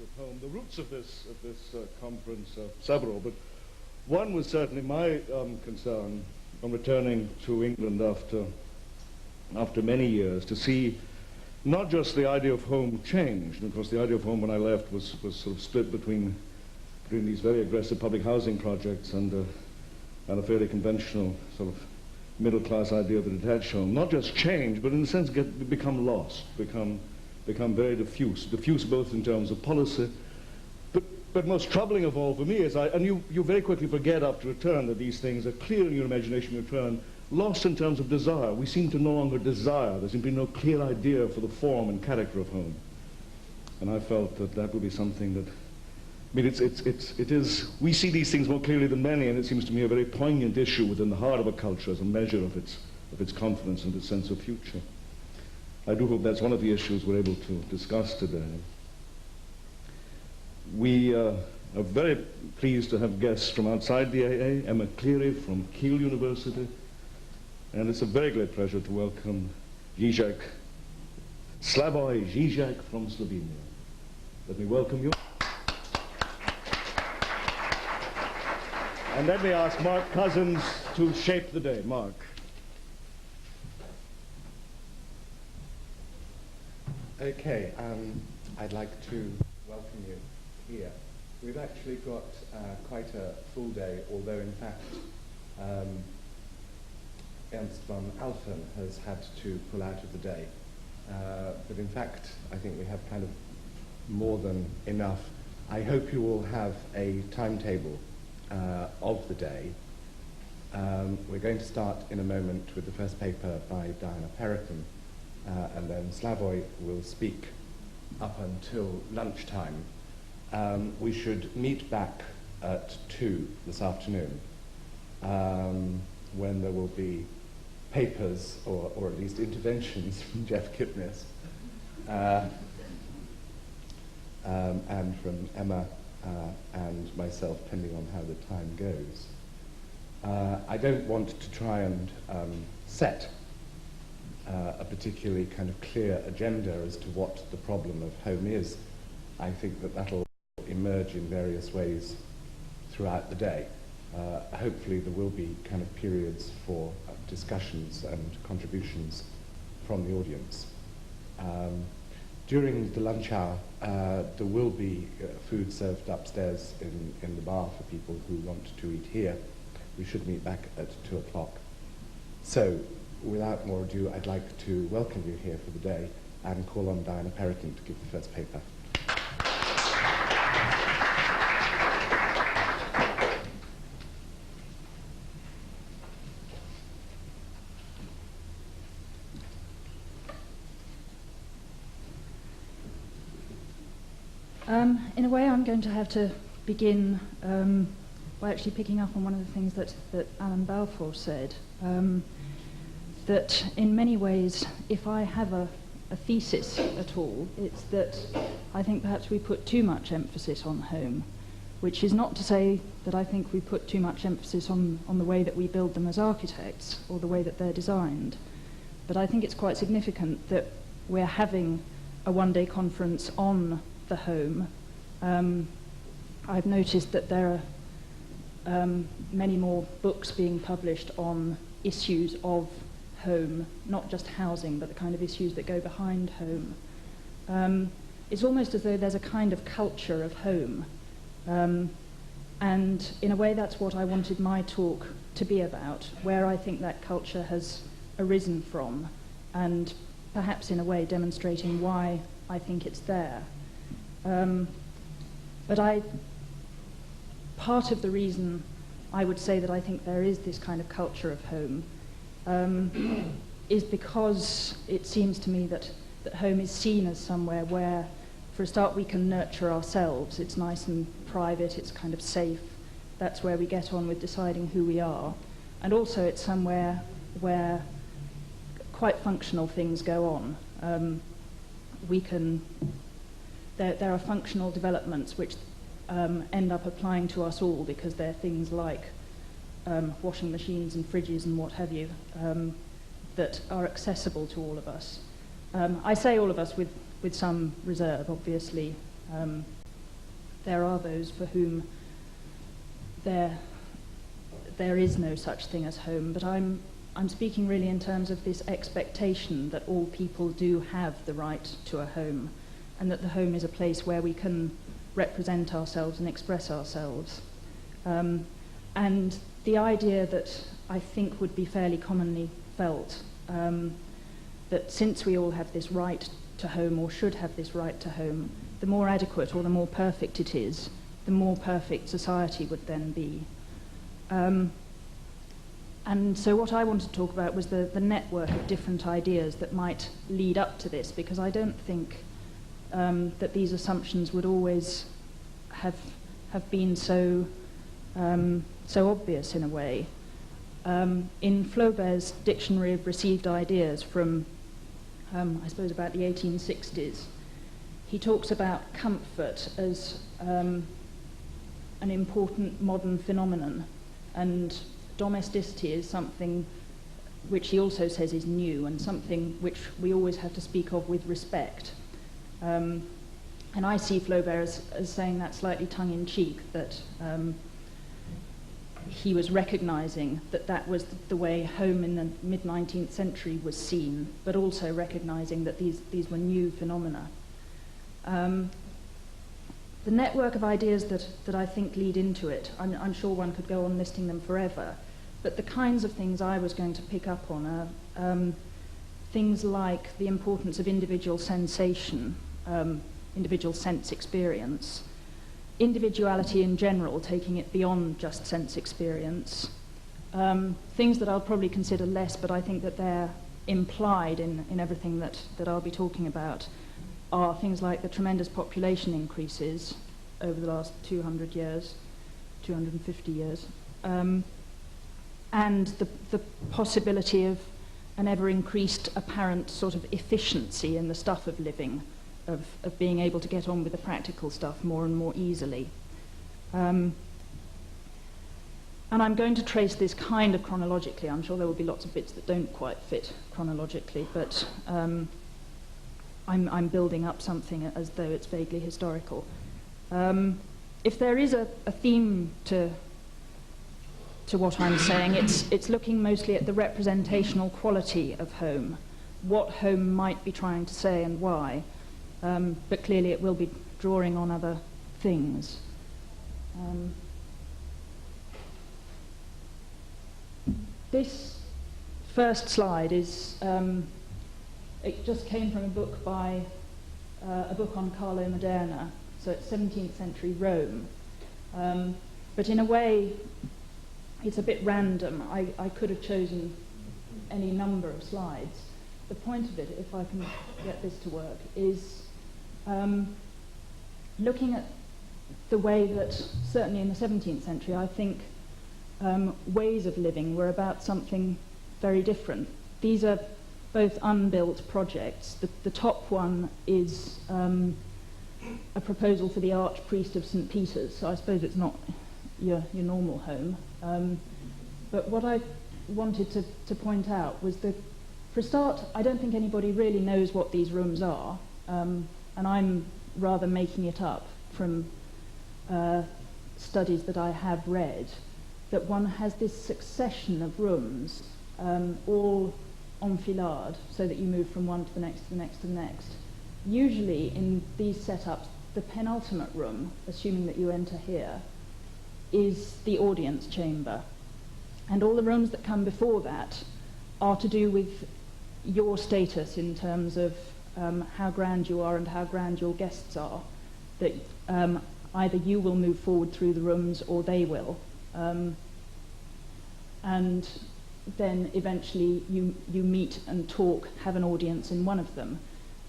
of home. The roots of this conference are several, but one was certainly my concern on returning to England after many years to see not just the idea of home changed. And of course, the idea of home when I left was sort of split between these very aggressive public housing projects and a fairly conventional sort of middle-class idea of the detached home. Not just change, but in a sense become lost, become very diffuse both in terms of policy, but most troubling of all for me is, and you very quickly forget after return that these things are clear in your imagination when you return, lost in terms of desire. We seem to no longer desire. There seems to be no clear idea for the form and character of home. And I felt that would be something that, I mean, it is, we see these things more clearly than many, and it seems to me a very poignant issue within the heart of a culture as a measure of its confidence and its sense of future. I do hope that's one of the issues we're able to discuss today. We are very pleased to have guests from outside the AA, Emma Cleary from Keele University, and it's a very great pleasure to welcome Slavoj Žižek from Slovenia. Let me welcome you. And let me ask Mark Cousins to shape the day. Mark. Okay, I'd like to welcome you here. We've actually got quite a full day, although in fact Ernst von Alphen has had to pull out of the day. But in fact, I think we have kind of more than enough. I hope you all have a timetable of the day. We're going to start in a moment with the first paper by Diana Periton, and then Slavoj will speak up until lunchtime. We should meet back at 2 this afternoon, when there will be papers, or at least interventions from Jeff Kipnis, and from Emma and myself, depending on how the time goes. I don't want to try and set a particularly kind of clear agenda as to what the problem of home is. I think that that'll emerge in various ways throughout the day. Hopefully there will be kind of periods for discussions and contributions from the audience. During the lunch hour, there will be food served upstairs in the bar for people who want to eat here. We should meet back at 2 o'clock. So, without more ado, I'd like to welcome you here for the day and call on Diana Periton to give the first paper. In a way, I'm going to have to begin by actually picking up on one of the things that Alan Balfour said, that in many ways, if I have a thesis at all, it's that I think perhaps we put too much emphasis on home, which is not to say that I think we put too much emphasis on the way that we build them as architects or the way that they're designed. But I think it's quite significant that we're having a one-day conference on the home. I've noticed that there are many more books being published on issues of home, not just housing, but the kind of issues that go behind home. It's almost as though there's a kind of culture of home. And in a way, that's what I wanted my talk to be about, where I think that culture has arisen from, and perhaps in a way demonstrating why I think it's there. But part of the reason I would say that I think there is this kind of culture of home is because it seems to me that home is seen as somewhere where, for a start, we can nurture ourselves. It's nice and private, it's kind of safe. That's where we get on with deciding who we are. And also it's somewhere where quite functional things go on. There are functional developments which end up applying to us all, because they're things like washing machines and fridges and what have you, that are accessible to all of us. I say all of us with some reserve, obviously. there are those for whom there is no such thing as home, but I'm speaking really in terms of this expectation that all people do have the right to a home, and that the home is a place where we can represent ourselves and express ourselves. And the idea that I think would be fairly commonly felt, that since we all have this right to home, or should have this right to home, the more adequate or the more perfect it is, the more perfect society would then be. And so what I wanted to talk about was the network of different ideas that might lead up to this, because I don't think that these assumptions would always have been so obvious in a way. In Flaubert's Dictionary of Received Ideas from, I suppose, about the 1860s, he talks about comfort as an important modern phenomenon, and domesticity is something which he also says is new, and something which we always have to speak of with respect. And I see Flaubert as saying that slightly tongue-in-cheek, that he was recognizing that that was the way home in the mid-19th century was seen, but also recognizing that these were new phenomena. The network of ideas that I think lead into it, I'm sure one could go on listing them forever, but the kinds of things I was going to pick up on are things like the importance of individual sensation, individual sense experience, individuality in general, taking it beyond just sense experience, things that I'll probably consider less, but I think that they're implied in everything that I'll be talking about, are things like the tremendous population increases over the last 200 years, 250 years, and the possibility of an ever-increased apparent sort of efficiency in the stuff of living, of being able to get on with the practical stuff more and more easily. And I'm going to trace this kind of chronologically. I'm sure there will be lots of bits that don't quite fit chronologically, but I'm building up something as though it's vaguely historical. If there is a theme to what I'm saying, it's looking mostly at the representational quality of home, what home might be trying to say and why, but clearly it will be drawing on other things. This first slide is it just came from a book on Carlo Maderna, so it's 17th century Rome. But in a way, it's a bit random. I could have chosen any number of slides. The point of it, if I can get this to work, is looking at the way that, certainly in the 17th century, I think ways of living were about something very different. These are both unbuilt projects. The top one is a proposal for the Archpriest of St. Peter's, so I suppose it's not your normal home. But what I wanted to point out was that, for a start, I don't think anybody really knows what these rooms are, and I'm rather making it up from studies that I have read, that one has this succession of rooms, all enfilade, so that you move from one to the next, to the next, to the next. Usually in these setups, the penultimate room, assuming that you enter here, is the audience chamber. And all the rooms that come before that are to do with your status in terms of how grand you are and how grand your guests are. That either you will move forward through the rooms or they will. And then eventually you meet and talk, have an audience in one of them.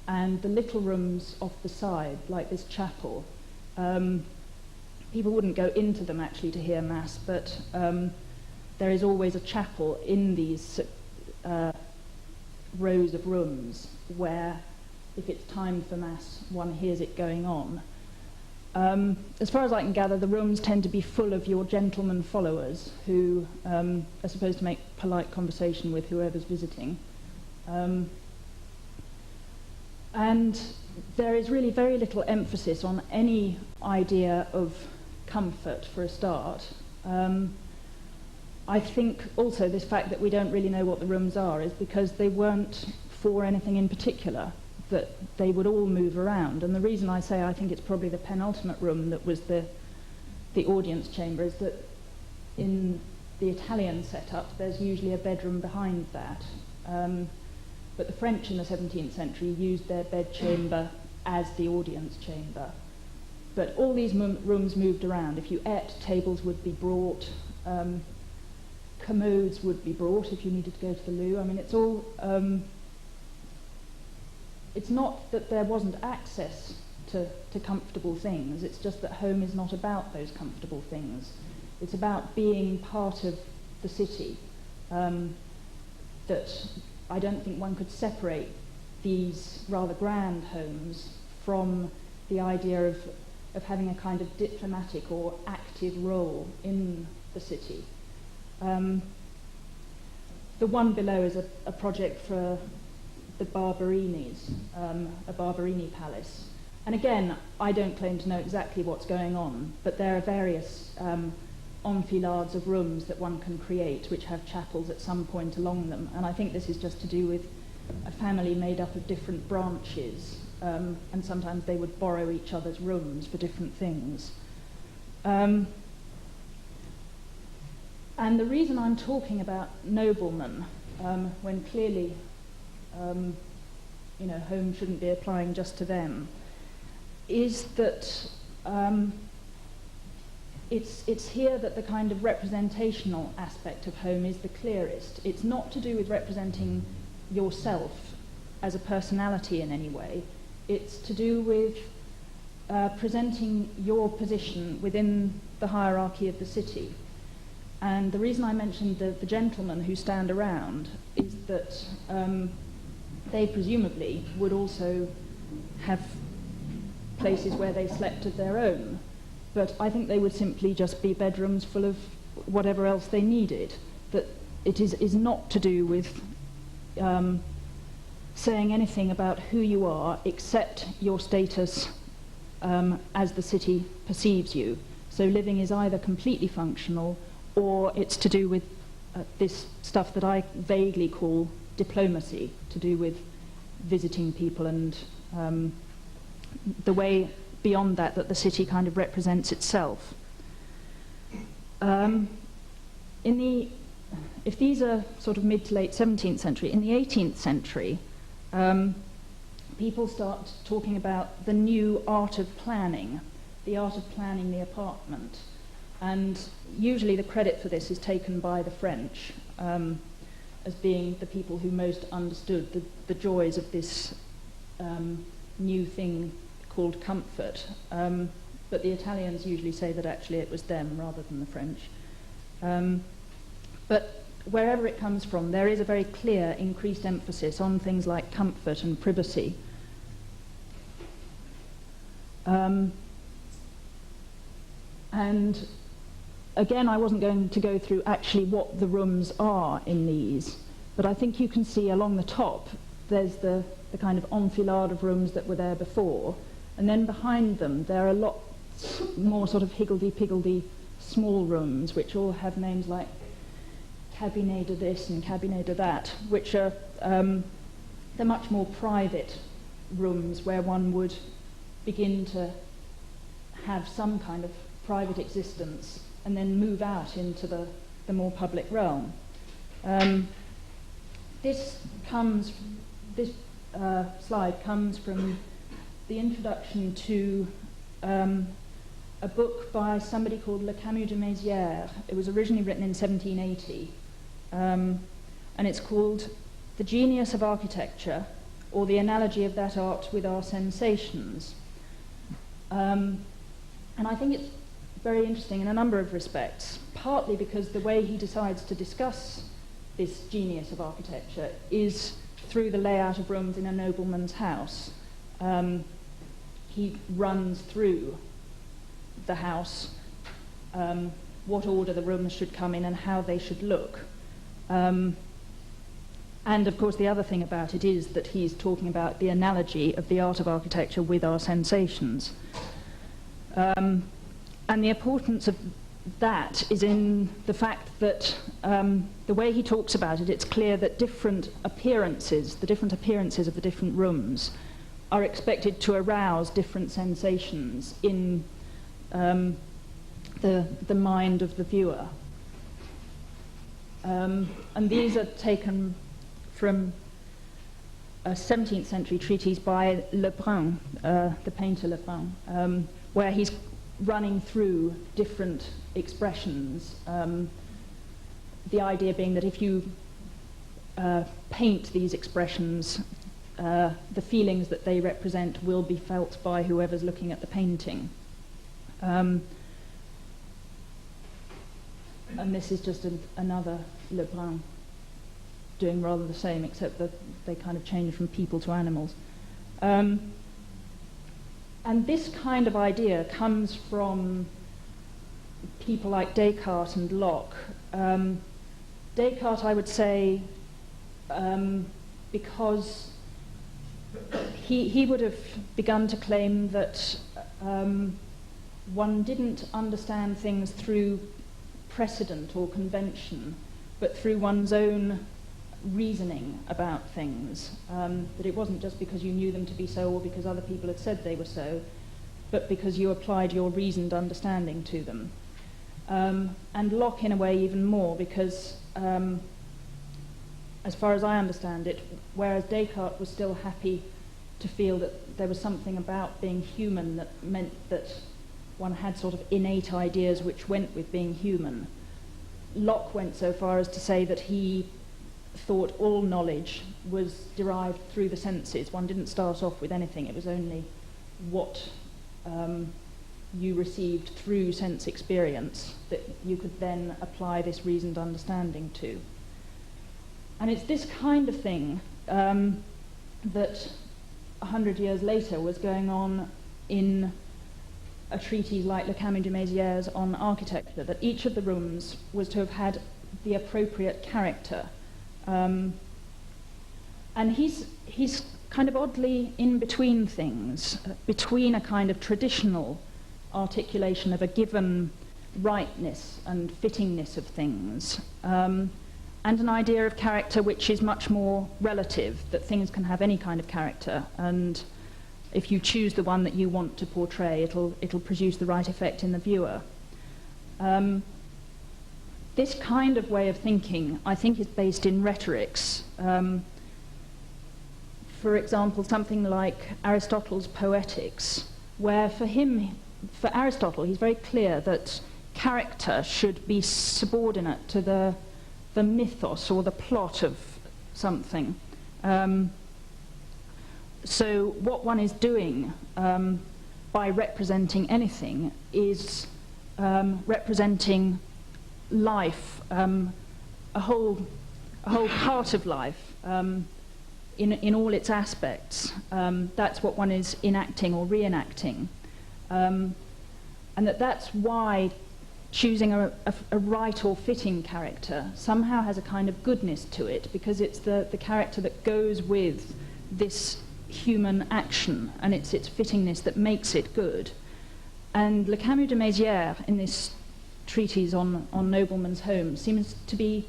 And the little rooms off the side, like this chapel, people wouldn't go into them actually to hear Mass, but there is always a chapel in these rows of rooms where, if it's time for Mass, one hears it going on. As far as I can gather, the rooms tend to be full of your gentlemen followers who are supposed to make polite conversation with whoever's visiting. And there is really very little emphasis on any idea of comfort for a start. I think also this fact that we don't really know what the rooms are is because they weren't for anything in particular, that they would all move around. And the reason I say I think it's probably the penultimate room that was the audience chamber is that in the Italian setup there's usually a bedroom behind that. But the French in the 17th century used their bedchamber as the audience chamber. But all these rooms moved around. If you ate, tables would be brought, commodes would be brought if you needed to go to the loo. I mean, it's all... it's not that there wasn't access to comfortable things, it's just that home is not about those comfortable things. It's about being part of the city. That I don't think one could separate these rather grand homes from the idea of having a kind of diplomatic or active role in the city. The one below is a project for the Barbarinis, a Barberini palace. And again, I don't claim to know exactly what's going on, but there are various enfilades of rooms that one can create which have chapels at some point along them. And I think this is just to do with a family made up of different branches, and sometimes they would borrow each other's rooms for different things. And the reason I'm talking about noblemen, when clearly home shouldn't be applying just to them, is that it's here that the kind of representational aspect of home is the clearest. It's not to do with representing yourself as a personality in any way. It's to do with presenting your position within the hierarchy of the city. And the reason I mentioned the gentlemen who stand around is that they presumably would also have places where they slept of their own. But I think they would simply just be bedrooms full of whatever else they needed. That it is not to do with saying anything about who you are except your status as the city perceives you. So living is either completely functional or it's to do with this stuff that I vaguely call diplomacy, to do with visiting people and the way beyond that the city kind of represents itself. If these are sort of mid to late 17th century, in the 18th century, people start talking about the new art of planning, the art of planning the apartment. And usually the credit for this is taken by the French as being the people who most understood the joys of this new thing called comfort. But the Italians usually say that actually it was them rather than the French. But wherever it comes from, there is a very clear increased emphasis on things like comfort and privacy. And again, I wasn't going to go through actually what the rooms are in these, but I think you can see along the top there's the kind of enfilade of rooms that were there before, and then behind them there are lots more sort of higgledy-piggledy small rooms which all have names like cabinet de this and cabinet de that, which are they're much more private rooms where one would begin to have some kind of private existence and then move out into the more public realm. This slide comes from the introduction to a book by somebody called Le Camus de Mézières. It was originally written in 1780, and it's called The Genius of Architecture, or the Analogy of that Art with Our Sensations. And I think it's very interesting in a number of respects, partly because the way he decides to discuss this genius of architecture is through the layout of rooms in a nobleman's house. He runs through the house, what order the rooms should come in and how they should look. And of course the other thing about it is that he's talking about the analogy of the art of architecture with our sensations. And the importance of that is in the fact that the way he talks about it, it's clear that different appearances, the different appearances of the different rooms, are expected to arouse different sensations in the mind of the viewer. And these are taken from a 17th century treatise by Lebrun, the painter Lebrun, where he's running through different expressions. The idea being that if you paint these expressions, the feelings that they represent will be felt by whoever's looking at the painting. And this is just another Lebrun doing rather the same, except that they kind of change from people to animals. And this kind of idea comes from people like Descartes and Locke. Descartes, I would say, because he would have begun to claim that one didn't understand things through precedent or convention, but through one's own reasoning about things, that it wasn't just because you knew them to be so or because other people had said they were so, but because you applied your reasoned understanding to them. And Locke, in a way, even more, because as far as I understand it, whereas Descartes was still happy to feel that there was something about being human that meant that one had sort of innate ideas which went with being human, Locke went so far as to say that he thought all knowledge was derived through the senses. One didn't start off with anything. It was only what you received through sense experience that you could then apply this reasoned understanding to. And it's this kind of thing that 100 years later was going on in a treatise like Le Camus de Mézières on architecture, that each of the rooms was to have had the appropriate character. And he's kind of oddly in between things, between a kind of traditional articulation of a given rightness and fittingness of things, and an idea of character which is much more relative, that things can have any kind of character, and if you choose the one that you want to portray, it'll produce the right effect in the viewer. This kind of way of thinking, I think, is based in rhetorics. For example, something like Aristotle's Poetics, where for Aristotle, he's very clear that character should be subordinate to the mythos or the plot of something. So what one is doing by representing anything is representing life, a whole part of life, in all its aspects. That's what one is enacting or reenacting, and that's why choosing a right or fitting character somehow has a kind of goodness to it, because it's the character that goes with this human action, and it's its fittingness that makes it good. And Le Camus de Mézières, in this treatise on noblemen's homes, seems to be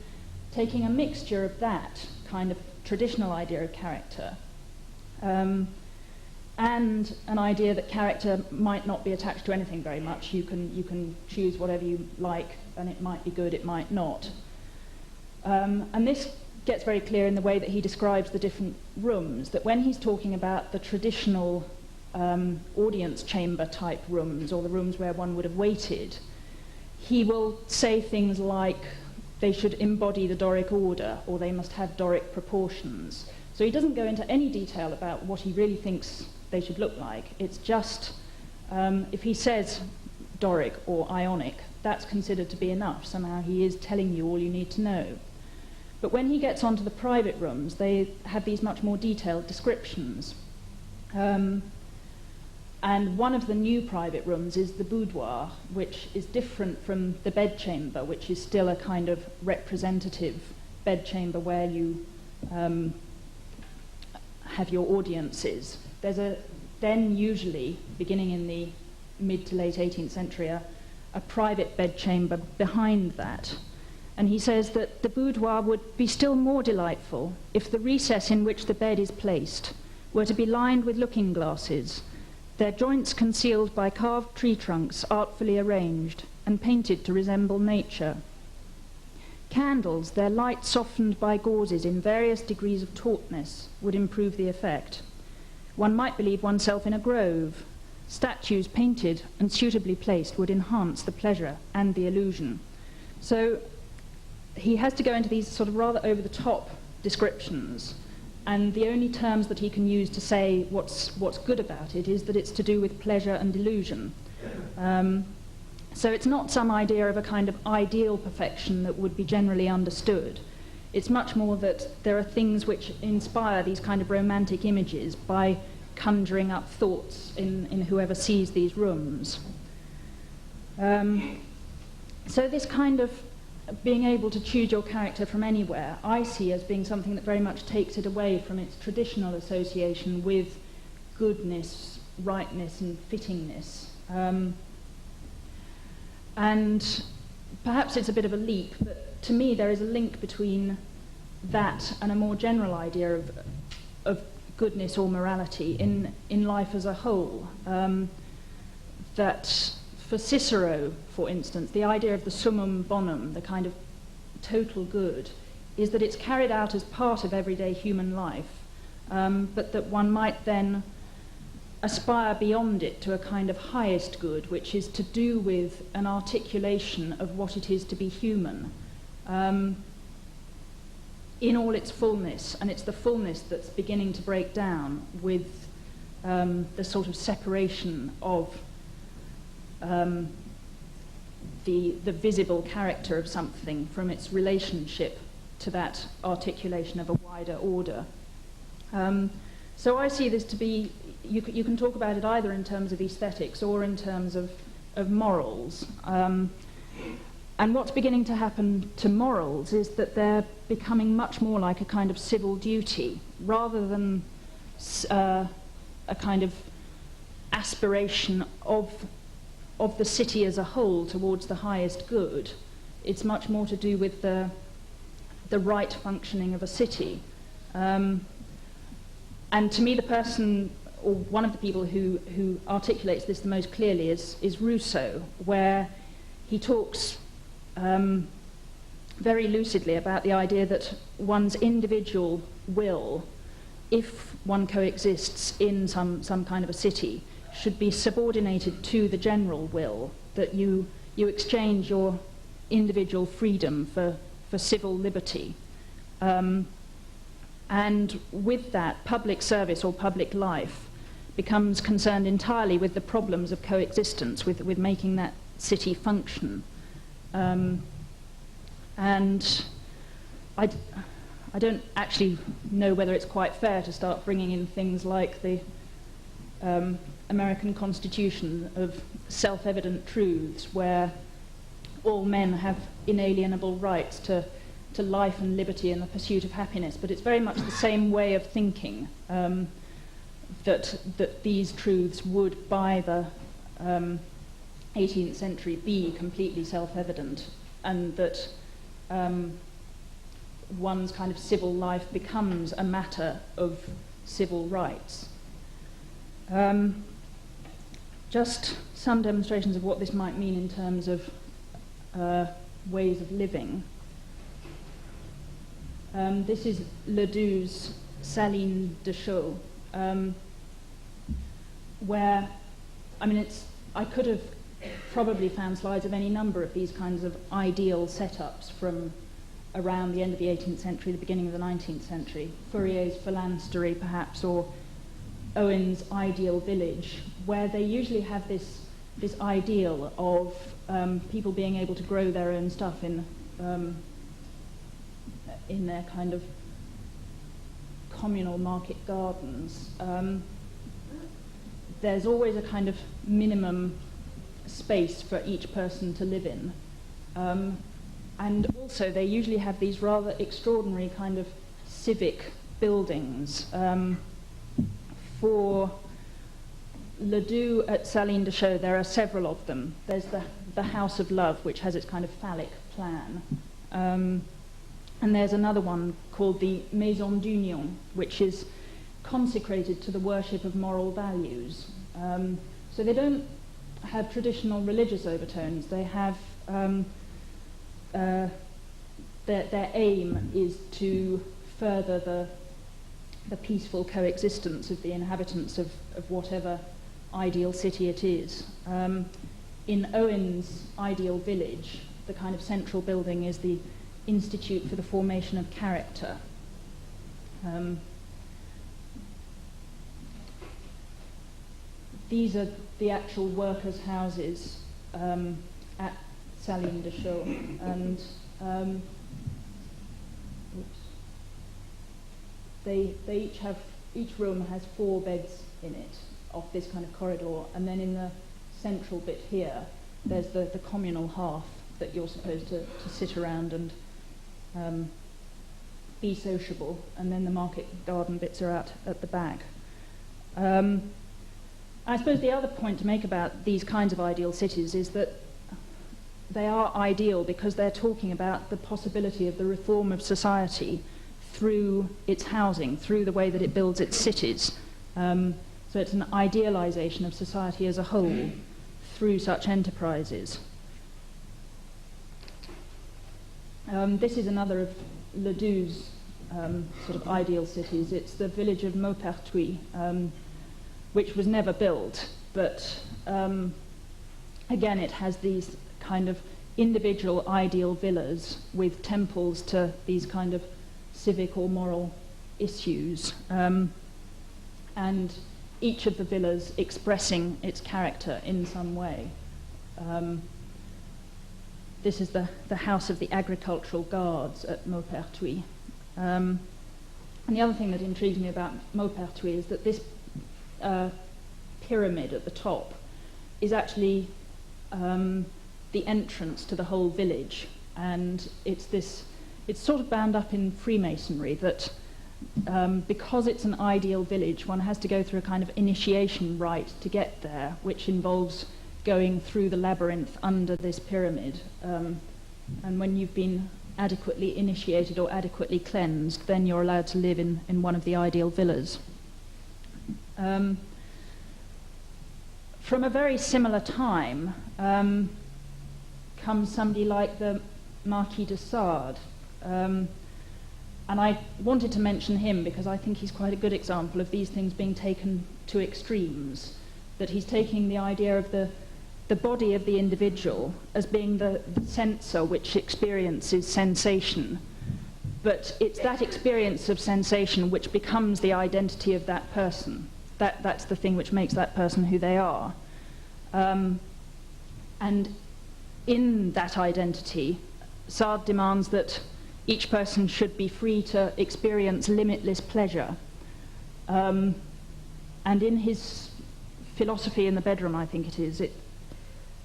taking a mixture of that kind of traditional idea of character and an idea that character might not be attached to anything very much. You can choose whatever you like, and it might be good, it might not. And this gets very clear in the way that he describes the different rooms, that when he's talking about the traditional audience chamber type rooms, or the rooms where one would have waited, he will say things like they should embody the Doric order, or they must have Doric proportions. So he doesn't go into any detail about what he really thinks they should look like. It's just, if he says Doric or Ionic, that's considered to be enough. Somehow he is telling you all you need to know. But when he gets onto the private rooms, they have these much more detailed descriptions. And one of the new private rooms is the boudoir, which is different from the bedchamber, which is still a kind of representative bedchamber where you have your audiences. There's then usually, beginning in the mid to late 18th century, a private bedchamber behind that. And he says that the boudoir would be still more delightful if the recess in which the bed is placed were to be lined with looking glasses, their joints concealed by carved tree trunks artfully arranged and painted to resemble nature. Candles, their light softened by gauzes in various degrees of tautness, would improve the effect. One might believe oneself in a grove. Statues painted and suitably placed would enhance the pleasure and the illusion. So he has to go into these sort of rather over-the-top descriptions, and the only terms that he can use to say what's good about it is that it's to do with pleasure and illusion. So it's not some idea of a kind of ideal perfection that would be generally understood. It's much more that there are things which inspire these kind of romantic images by conjuring up thoughts in whoever sees these rooms. So this kind of being able to choose your character from anywhere, I see as being something that very much takes it away from its traditional association with goodness, rightness, and fittingness. And perhaps it's a bit of a leap, but to me there is a link between that and a more general idea of goodness or morality in life as a whole. That for Cicero, for instance, the idea of the summum bonum, the kind of total good, is that it's carried out as part of everyday human life, but that one might then aspire beyond it to a kind of highest good, which is to do with an articulation of what it is to be human in all its fullness. And it's the fullness that's beginning to break down with the sort of separation of the visible character of something from its relationship to that articulation of a wider order. So I see this to be, you can talk about it either in terms of aesthetics or in terms of morals. And what's beginning to happen to morals is that they're becoming much more like a kind of civil duty, rather than a kind of aspiration of the city as a whole towards the highest good. It's much more to do with the right functioning of a city. And to me, the person, or one of the people who articulates this the most clearly is Rousseau, where he talks very lucidly about the idea that one's individual will, if one coexists in some kind of a city, should be subordinated to the general will, that you exchange your individual freedom for civil liberty. And with that, public service or public life becomes concerned entirely with the problems of coexistence, with making that city function. And I don't actually know whether it's quite fair to start bringing in things like the American Constitution of self-evident truths, where all men have inalienable rights to life and liberty and the pursuit of happiness. But it's very much the same way of thinking, that these truths would, by the 18th century, be completely self-evident, and that one's kind of civil life becomes a matter of civil rights. Just some demonstrations of what this might mean in terms of ways of living. This is Ledoux's Saline de Chaux, where, I could have probably found slides of any number of these kinds of ideal setups from around the end of the 18th century, the beginning of the 19th century. Fourier's Phalanstery, perhaps, or Owens' Ideal Village, where they usually have this ideal of people being able to grow their own stuff in their kind of communal market gardens. There's always a kind of minimum space for each person to live in. And also they usually have these rather extraordinary kind of civic buildings. For Ledoux at Salines de Chaux, there are several of them. There's the House of Love, which has its kind of phallic plan. And there's another one called the Maison d'Union, which is consecrated to the worship of moral values. So they don't have traditional religious overtones. They have their aim is to further the peaceful coexistence of the inhabitants of whatever ideal city it is. In Owens' ideal village, the kind of central building is the Institute for the Formation of Character. These are the actual workers' houses at Salines de Chaux, and each room has 4 beds in it, off this kind of corridor, and then in the central bit here, there's the communal hearth that you're supposed to sit around and be sociable, and then the market garden bits are out at the back. I suppose the other point to make about these kinds of ideal cities is that they are ideal because they're talking about the possibility of the reform of society through its housing, through the way that it builds its cities. So it's an idealization of society as a whole through such enterprises. This is another of Ledoux's sort of ideal cities. It's the village of Maupertuis, which was never built, but again it has these kind of individual ideal villas with temples to these kind of civic or moral issues, and each of the villas expressing its character in some way. This is the house of the agricultural guards at Maupertuis. And the other thing that intrigues me about Maupertuis is that this pyramid at the top is actually the entrance to the whole village, and it's sort of bound up in Freemasonry that because it's an ideal village, one has to go through a kind of initiation rite to get there, which involves going through the labyrinth under this pyramid, and when you've been adequately initiated or adequately cleansed, then you're allowed to live in one of the ideal villas. From a very similar time comes somebody like the Marquis de Sade, and I wanted to mention him because I think he's quite a good example of these things being taken to extremes, that he's taking the idea of the body of the individual as being the sensor which experiences sensation, but it's that experience of sensation which becomes the identity of that person. That's the thing which makes that person who they are. And in that identity, Sade demands that each person should be free to experience limitless pleasure. And in his philosophy in the bedroom, I think it is,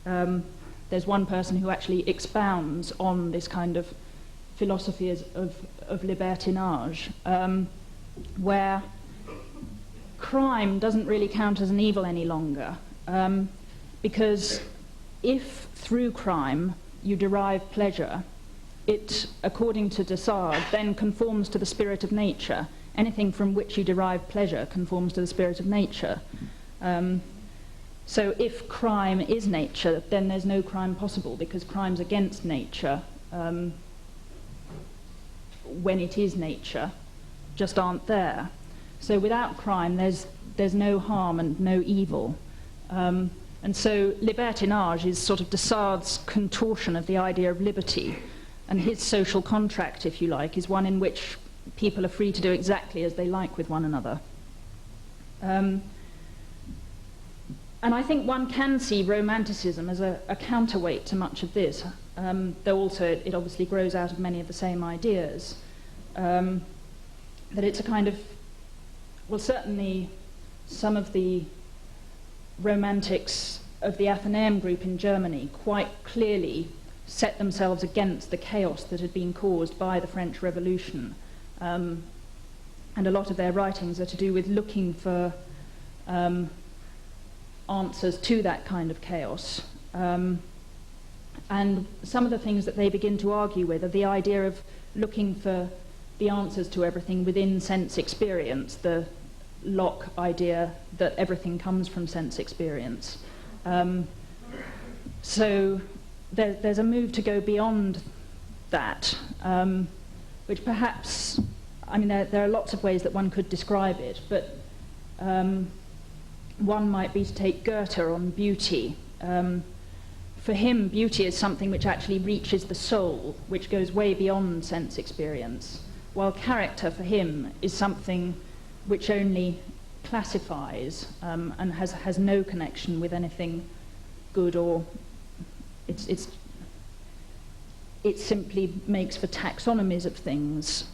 there's one person who actually expounds on this kind of philosophy of libertinage, where crime doesn't really count as an evil any longer, because if through crime you derive pleasure, it, according to Descartes, then conforms to the spirit of nature. Anything from which you derive pleasure conforms to the spirit of nature. So if crime is nature, then there's no crime possible, because crimes against nature, when it is nature, just aren't there. So without crime, there's no harm and no evil. And so libertinage is sort of Descartes' contortion of the idea of liberty, and his social contract, if you like, is one in which people are free to do exactly as they like with one another. And I think one can see Romanticism as a counterweight to much of this, though also it obviously grows out of many of the same ideas. That it's a kind of, well, certainly some of the Romantics of the Athenaeum group in Germany quite clearly set themselves against the chaos that had been caused by the French Revolution. and a lot of their writings are to do with looking for answers to that kind of chaos. And some of the things that they begin to argue with are the idea of looking for the answers to everything within sense experience, the Locke idea that everything comes from sense experience. So there's a move to go beyond that, which perhaps, I mean, there are lots of ways that one could describe it, but one might be to take Goethe on beauty. For him, beauty is something which actually reaches the soul, which goes way beyond sense experience, while character for him is something which only classifies and has no connection with anything good, or it simply makes for taxonomies of things.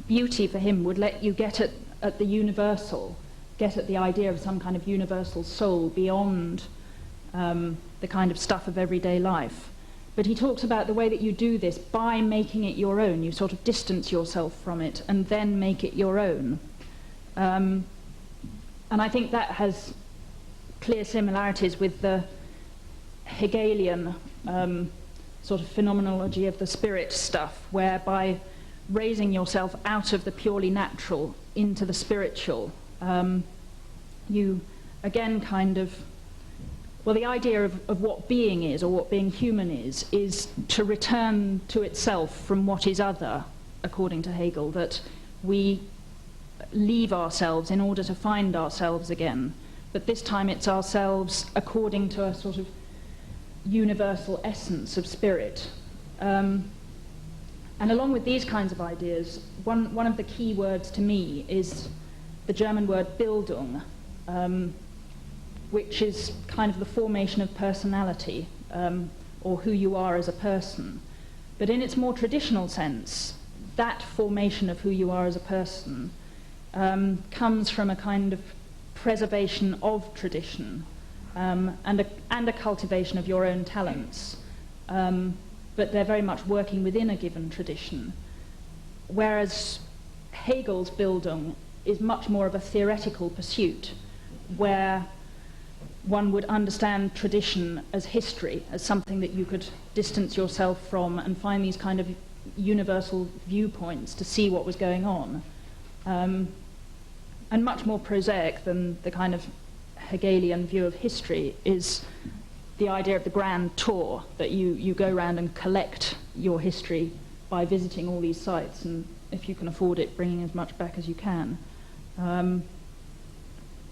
Beauty for him would let you get at the universal, get at the idea of some kind of universal soul beyond the kind of stuff of everyday life. But he talks about the way that you do this by making it your own. You sort of distance yourself from it and then make it your own. And I think that has clear similarities with the Hegelian sort of phenomenology of the spirit stuff, where by raising yourself out of the purely natural into the spiritual, you again kind of, well, the idea of what being is, or what being human is to return to itself from what is other, according to Hegel, that we leave ourselves in order to find ourselves again. But this time it's ourselves according to a sort of universal essence of spirit. And along with these kinds of ideas, one of the key words to me is the German word Bildung, which is kind of the formation of personality, or who you are as a person. But in its more traditional sense, that formation of who you are as a person comes from a kind of preservation of tradition, and a cultivation of your own talents. But they're very much working within a given tradition. Whereas Hegel's Bildung is much more of a theoretical pursuit, where one would understand tradition as history, as something that you could distance yourself from and find these kind of universal viewpoints to see what was going on. And much more prosaic than the kind of Hegelian view of history is the idea of the grand tour, that you go around and collect your history by visiting all these sites, and if you can afford it, bringing as much back as you can.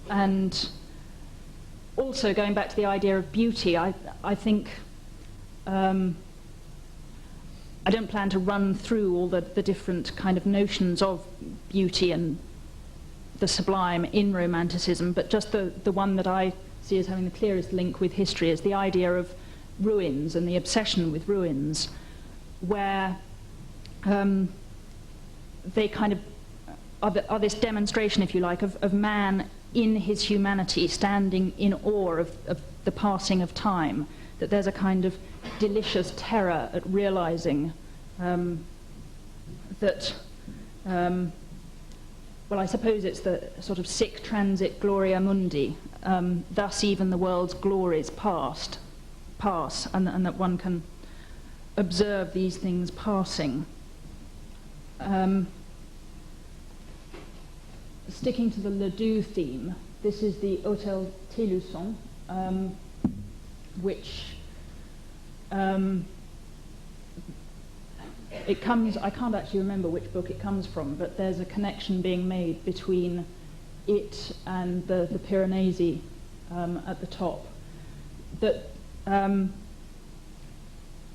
And also going back to the idea of beauty, I think I don't plan to run through all the different kind of notions of beauty and the sublime in Romanticism, but just the one that I see as having the clearest link with history is the idea of ruins and the obsession with ruins, where they kind of are this demonstration, if you like, of man in his humanity standing in awe of the passing of time, that there's a kind of delicious terror at realizing that well, I suppose it's the sort of sic transit gloria mundi, thus even the world's glories pass, and that one can observe these things passing. Sticking to the Ledoux theme, this is the Hôtel Télusson, which it comes, I can't actually remember which book it comes from, but there's a connection being made between it and the Piranesi at the top. That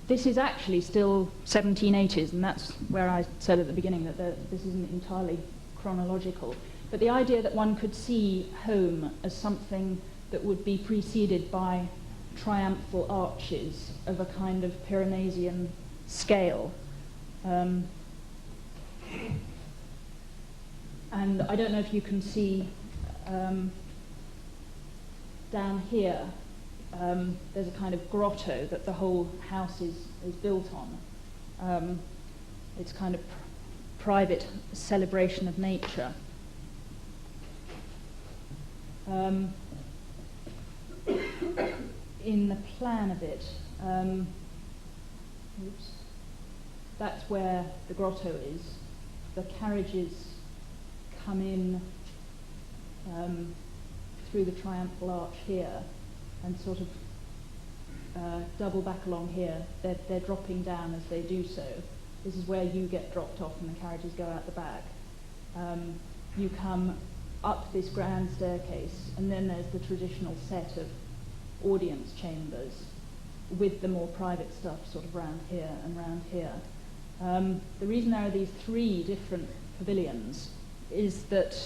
this is actually still 1780s, and that's where I said at the beginning that this isn't entirely chronological. But the idea that one could see home as something that would be preceded by triumphal arches of a kind of Piranesian scale. And I don't know if you can see down here, there's a kind of grotto that the whole house is built on. It's kind of private celebration of nature. In the plan of it, that's where the grotto is. The carriages come in through the triumphal arch here and sort of double back along here. They're dropping down as they do so. This is where you get dropped off and the carriages go out the back. You come up this grand staircase, and then there's the traditional set of audience chambers with the more private stuff sort of round here and round here. The reason there are these three different pavilions is that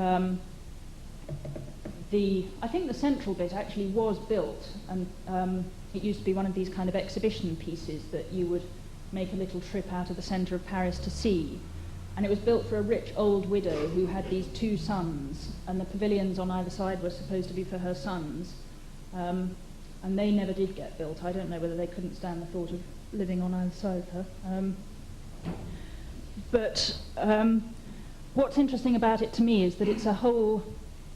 I think the central bit actually was built, and it used to be one of these kind of exhibition pieces that you would make a little trip out of the centre of Paris to see. And it was built for a rich old widow who had these two sons, and the pavilions on either side were supposed to be for her sons. And they never did get built. I don't know whether they couldn't stand the thought of living on either side of her. But what's interesting about it to me is that it's a whole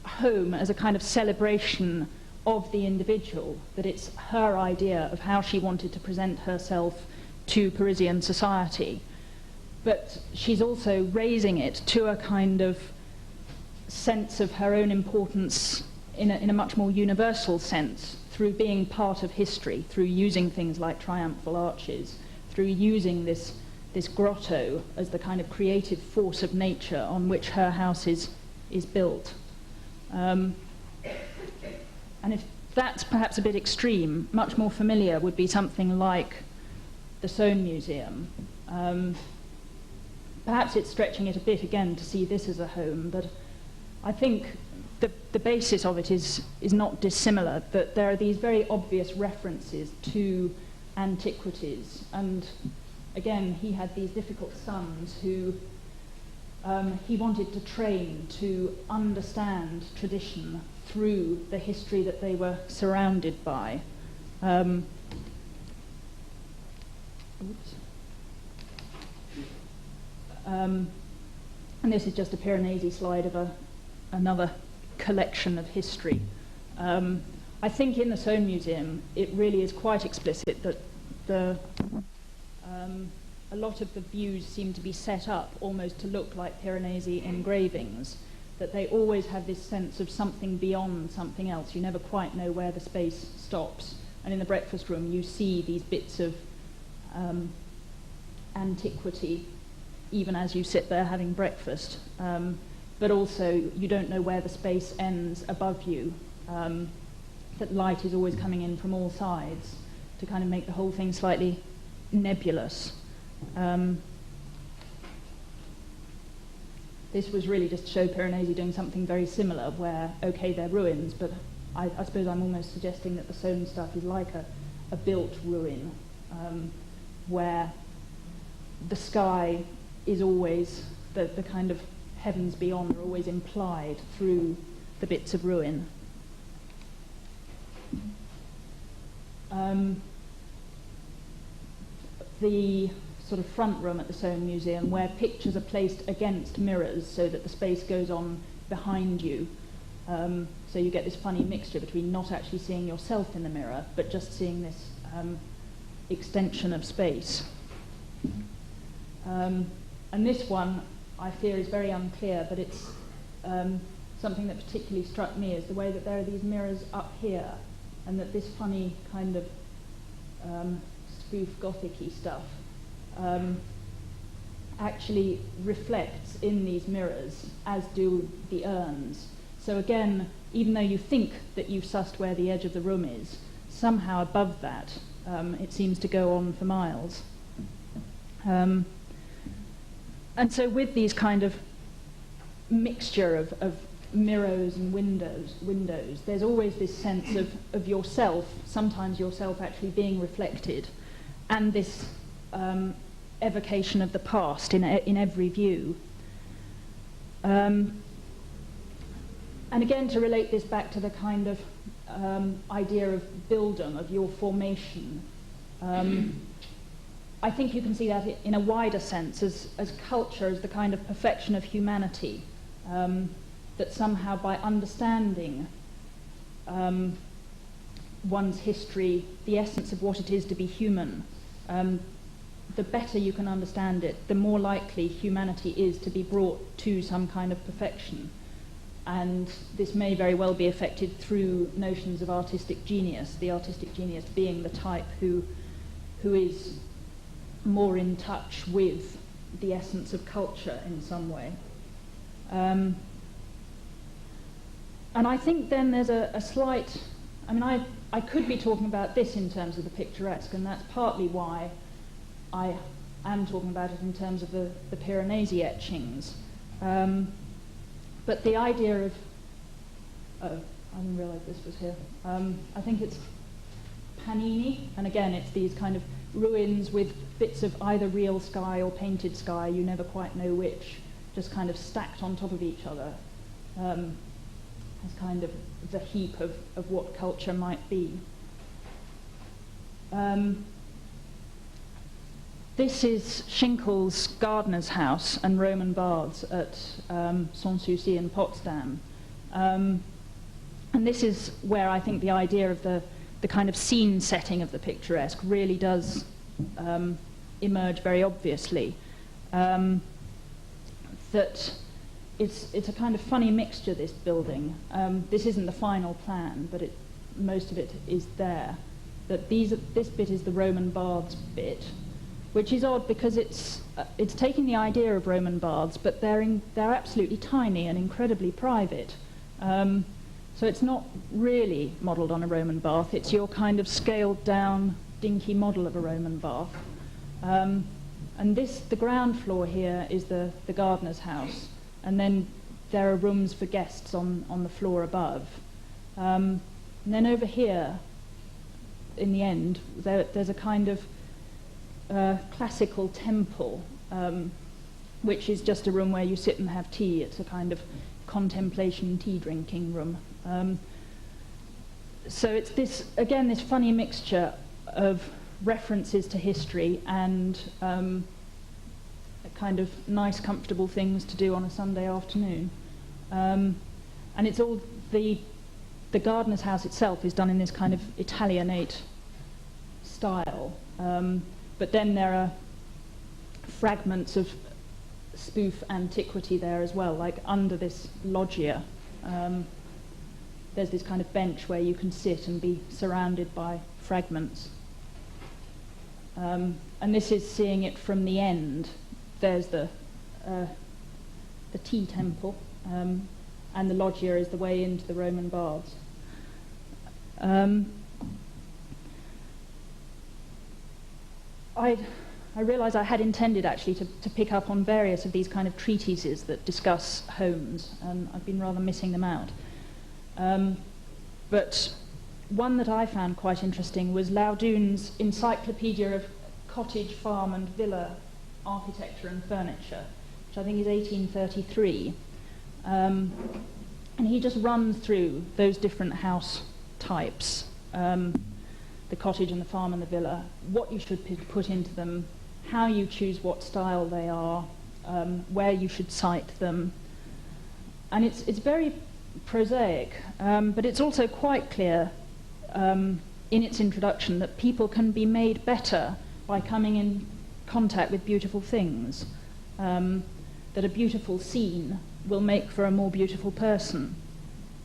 home as a kind of celebration of the individual, that it's her idea of how she wanted to present herself to Parisian society. But she's also raising it to a kind of sense of her own importance in a much more universal sense, through being part of history, through using things like triumphal arches, through using this grotto as the kind of creative force of nature on which her house is built. And if that's perhaps a bit extreme, much more familiar would be something like the Sohn Museum. Perhaps it's stretching it a bit again to see this as a home, but I think the basis of it is not dissimilar, that there are these very obvious references to antiquities. And again, he had these difficult sons who he wanted to train to understand tradition through the history that they were surrounded by. And this is just a Piranesi slide of another collection of history. I think in the Sohn Museum it really is quite explicit that a lot of the views seem to be set up almost to look like Piranesi engravings, that they always have this sense of something beyond something else. You never quite know where the space stops. And in the breakfast room you see these bits of antiquity even as you sit there having breakfast. But also you don't know where the space ends above you, that light is always coming in from all sides to kind of make the whole thing slightly nebulous. This was really just to show Piranesi doing something very similar where, okay, they're ruins, but I suppose I'm almost suggesting that the Sohn stuff is like a built ruin, where the sky is always, the kind of heavens beyond are always implied through the bits of ruin. The sort of front room at the Sohn Museum, where pictures are placed against mirrors so that the space goes on behind you. So you get this funny mixture between not actually seeing yourself in the mirror, but just seeing this extension of space. And this one, I fear, is very unclear, but it's something that particularly struck me is the way that there are these mirrors up here, and that this funny kind of spoof Gothic-y stuff actually reflects in these mirrors, as do the urns. So again, even though you think that you've sussed where the edge of the room is, somehow above that it seems to go on for miles. And so with these kind of mixture of mirrors and windows, there's always this sense of yourself, sometimes yourself actually being reflected, and this evocation of the past in every view. And again, to relate this back to the kind of idea of Bildung, of your formation, I think you can see that in a wider sense as culture as the kind of perfection of humanity, that somehow by understanding one's history, the essence of what it is to be human, the better you can understand it, the more likely humanity is to be brought to some kind of perfection. And this may very well be affected through notions of artistic genius, the artistic genius being the type who is more in touch with the essence of culture in some way. And I think then there's a slight, I mean, I could be talking about this in terms of the picturesque, and that's partly why I am talking about it in terms of the Piranesi etchings. But the idea of, oh, I didn't realise this was here. I think it's Panini, and again it's these kind of ruins with bits of either real sky or painted sky, you never quite know which, just kind of stacked on top of each other, as kind of the heap of what culture might be. This is Schinkel's gardener's house and Roman baths at Sanssouci in Potsdam. And this is where I think the idea of the kind of scene setting of the picturesque really does emerge very obviously. That it's a kind of funny mixture, this building. This isn't the final plan, but most of it is there. That this bit is the Roman baths bit, which is odd because it's taking the idea of Roman baths, but they're absolutely tiny and incredibly private. So it's not really modelled on a Roman bath. It's your kind of scaled down, dinky model of a Roman bath. And the ground floor here is the gardener's house, and then there are rooms for guests on the floor above. And then over here, in the end, there's a kind of classical temple, which is just a room where you sit and have tea. It's a kind of contemplation tea drinking room. So it's this funny mixture of references to history and kind of nice, comfortable things to do on a Sunday afternoon. And it's all the gardener's house itself is done in this kind of Italianate style. But then there are fragments of spoof antiquity there as well, like under this loggia. There's this kind of bench where you can sit and be surrounded by fragments. And this is seeing it from the end. There's the tea temple, and the loggia is the way into the Roman baths. I realised I had intended actually to pick up on various of these kind of treatises that discuss homes, and I've been rather missing them out. But one that I found quite interesting was Laudun's Encyclopedia of Cottage, Farm and Villa Architecture and Furniture, which I think is 1833. And he just runs through those different house types, the cottage and the farm and the villa, what you should put into them, how you choose what style they are, where you should site them. And it's very prosaic, but it's also quite clear in its introduction that people can be made better by coming in contact with beautiful things, that a beautiful scene will make for a more beautiful person.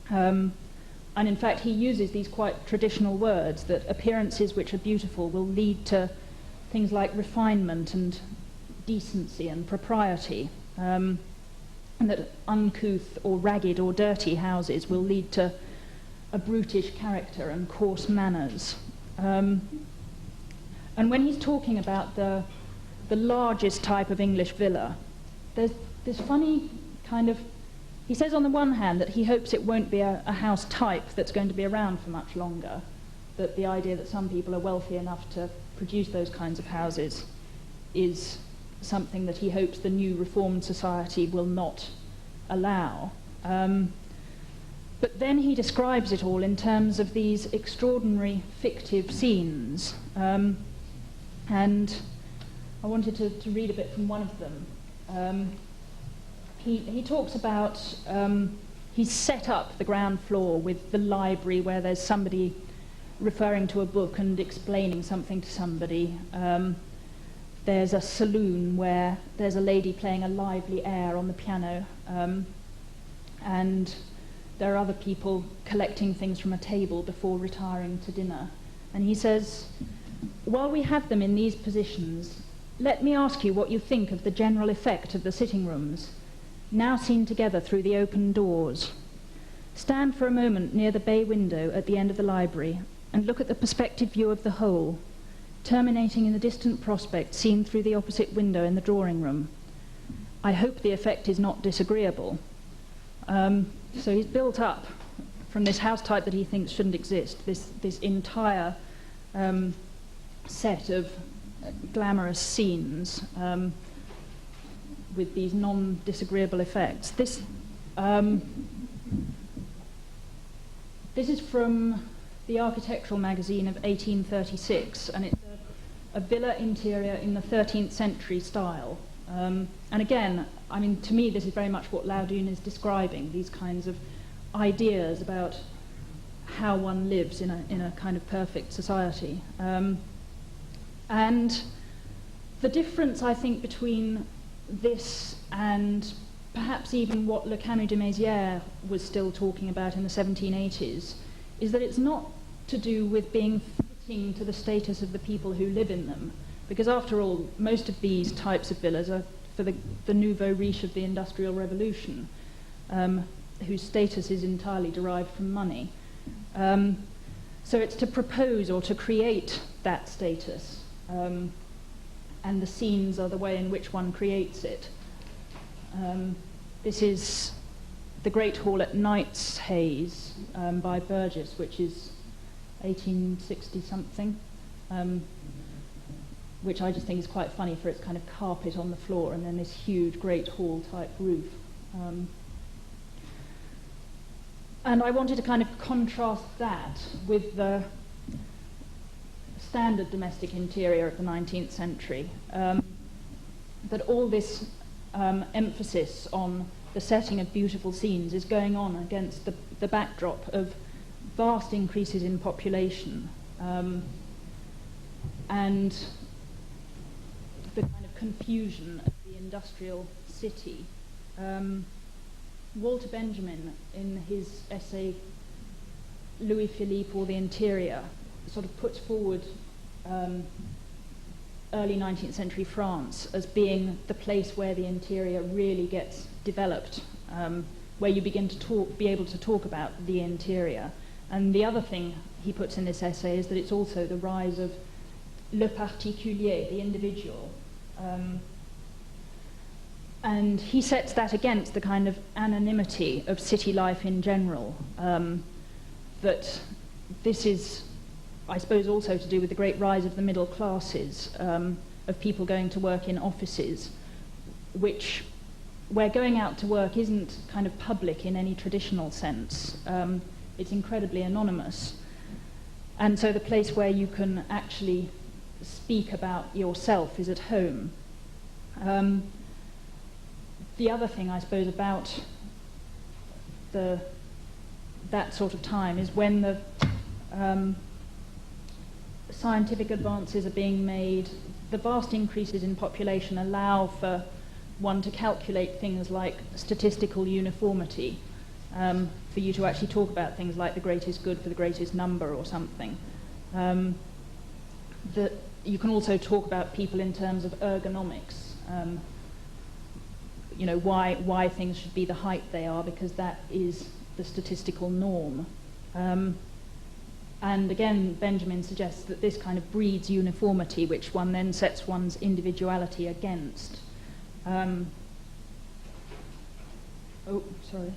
And in fact, he uses these quite traditional words, that appearances which are beautiful will lead to things like refinement and decency and propriety, and that uncouth or ragged or dirty houses will lead to a brutish character and coarse manners. And when he's talking about the largest type of English villa, there's this funny kind of, he says on the one hand that he hopes it won't be a house type that's going to be around for much longer, that the idea that some people are wealthy enough to produce those kinds of houses is something that he hopes the new reformed society will not allow. But then he describes it all in terms of these extraordinary fictive scenes. And I wanted to read a bit from one of them. He talks about, he's set up the ground floor with the library where there's somebody referring to a book and explaining something to somebody. There's a saloon where there's a lady playing a lively air on the piano, and there are other people collecting things from a table before retiring to dinner. And he says, while we have them in these positions, let me ask you what you think of the general effect of the sitting rooms, now seen together through the open doors. Stand for a moment near the bay window at the end of the library and look at the perspective view of the whole, terminating in the distant prospect seen through the opposite window in the drawing room. I hope the effect is not disagreeable. So he's built up from this house type that he thinks shouldn't exist, this entire set of glamorous scenes with these non-disagreeable effects. This is from the Architectural Magazine of 1836, and it's a villa interior in the 13th century style. And again, I mean, to me, this is very much what Laudun is describing, these kinds of ideas about how one lives in a kind of perfect society. And the difference, I think, between this and perhaps even what Le Camus de Mézières was still talking about in the 1780s is that it's not to do with being fitting to the status of the people who live in them, because after all, most of these types of villas are for the nouveau riche of the Industrial Revolution, whose status is entirely derived from money. So it's to propose or to create that status, and the scenes are the way in which one creates it. This is the Great Hall at Knightshays by Burgess, which is 1860-something, which I just think is quite funny for its kind of carpet on the floor and then this huge Great Hall-type roof. And I wanted to kind of contrast that with the standard domestic interior of the 19th century, that all this emphasis on the setting of beautiful scenes is going on against the backdrop of vast increases in population and the kind of confusion of the industrial city. Walter Benjamin, in his essay Louis Philippe or the Interior, sort of puts forward early 19th century France as being the place where the interior really gets developed, where you begin to be able to talk about the interior. And the other thing he puts in this essay is that it's also the rise of le particulier, the individual. And he sets that against the kind of anonymity of city life in general, that this is, I suppose, also to do with the great rise of the middle classes, of people going to work in offices, where going out to work isn't kind of public in any traditional sense. It's incredibly anonymous. And so the place where you can actually speak about yourself is at home. The other thing, I suppose, about that sort of time is when the scientific advances are being made, the vast increases in population allow for one to calculate things like statistical uniformity, for you to actually talk about things like the greatest good for the greatest number or something. That you can also talk about people in terms of ergonomics, you know, why things should be the height they are, because that is the statistical norm. And again, Benjamin suggests that this kind of breeds uniformity, which one then sets one's individuality against. Oh, sorry.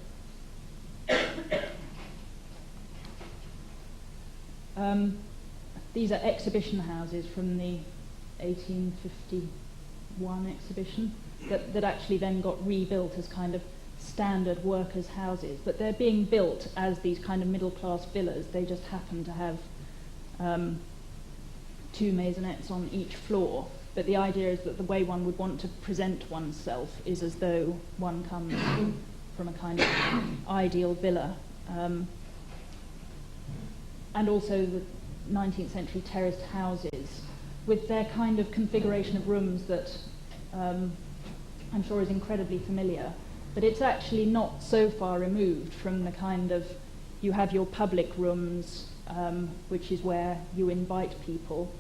These are exhibition houses from the 1851 exhibition that actually then got rebuilt as kind of standard workers' houses, but they're being built as these kind of middle-class villas. They just happen to have 2 maisonettes on each floor, but the idea is that the way one would want to present oneself is as though one comes from a kind of ideal villa. And also the 19th century terraced houses with their kind of configuration of rooms that I'm sure is incredibly familiar, but it's actually not so far removed from the kind of, you have your public rooms, which is where you invite people,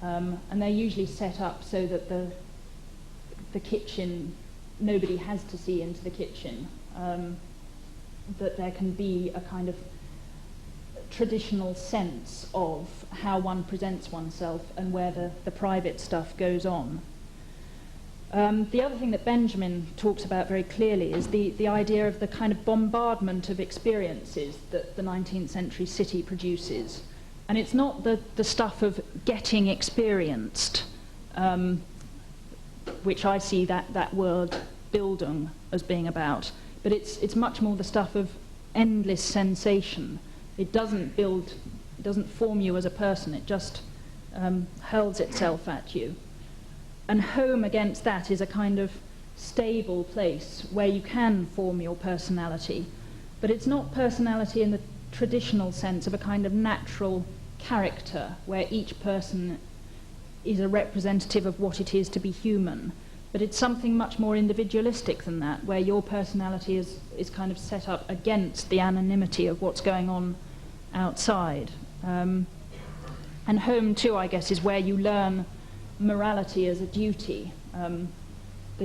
and they're usually set up so that the kitchen, nobody has to see into the kitchen, that there can be a kind of traditional sense of how one presents oneself and where the private stuff goes on. The other thing that Benjamin talks about very clearly is the idea of the kind of bombardment of experiences that the 19th century city produces. And it's not the stuff of getting experienced, which I see that word Bildung as being about, but it's much more the stuff of endless sensation. It doesn't form you as a person, it just hurls itself at you. And home against that is a kind of stable place where you can form your personality, but it's not personality in the traditional sense of a kind of natural character where each person is a representative of what it is to be human, but it's something much more individualistic than that, where your personality is kind of set up against the anonymity of what's going on outside. And home too, I guess, is where you learn morality as a duty, that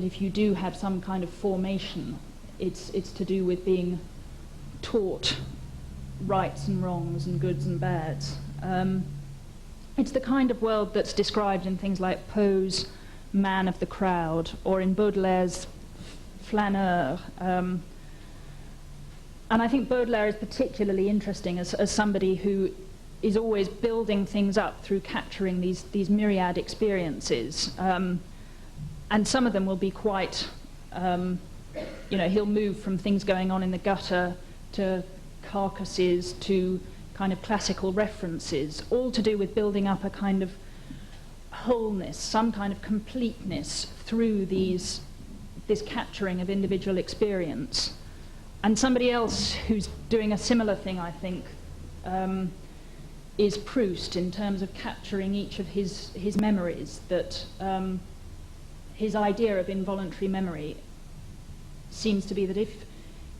if you do have some kind of formation, it's to do with being taught rights and wrongs and goods and bads. It's the kind of world that's described in things like Poe's Man of the Crowd, or in Baudelaire's Flaneur. And I think Baudelaire is particularly interesting as somebody who is always building things up through capturing these myriad experiences. And some of them will be quite, he'll move from things going on in the gutter to carcasses to kind of classical references, all to do with building up a kind of wholeness, some kind of completeness through this capturing of individual experience. And somebody else who's doing a similar thing, I think, is Proust, in terms of capturing each of his memories, that his idea of involuntary memory seems to be that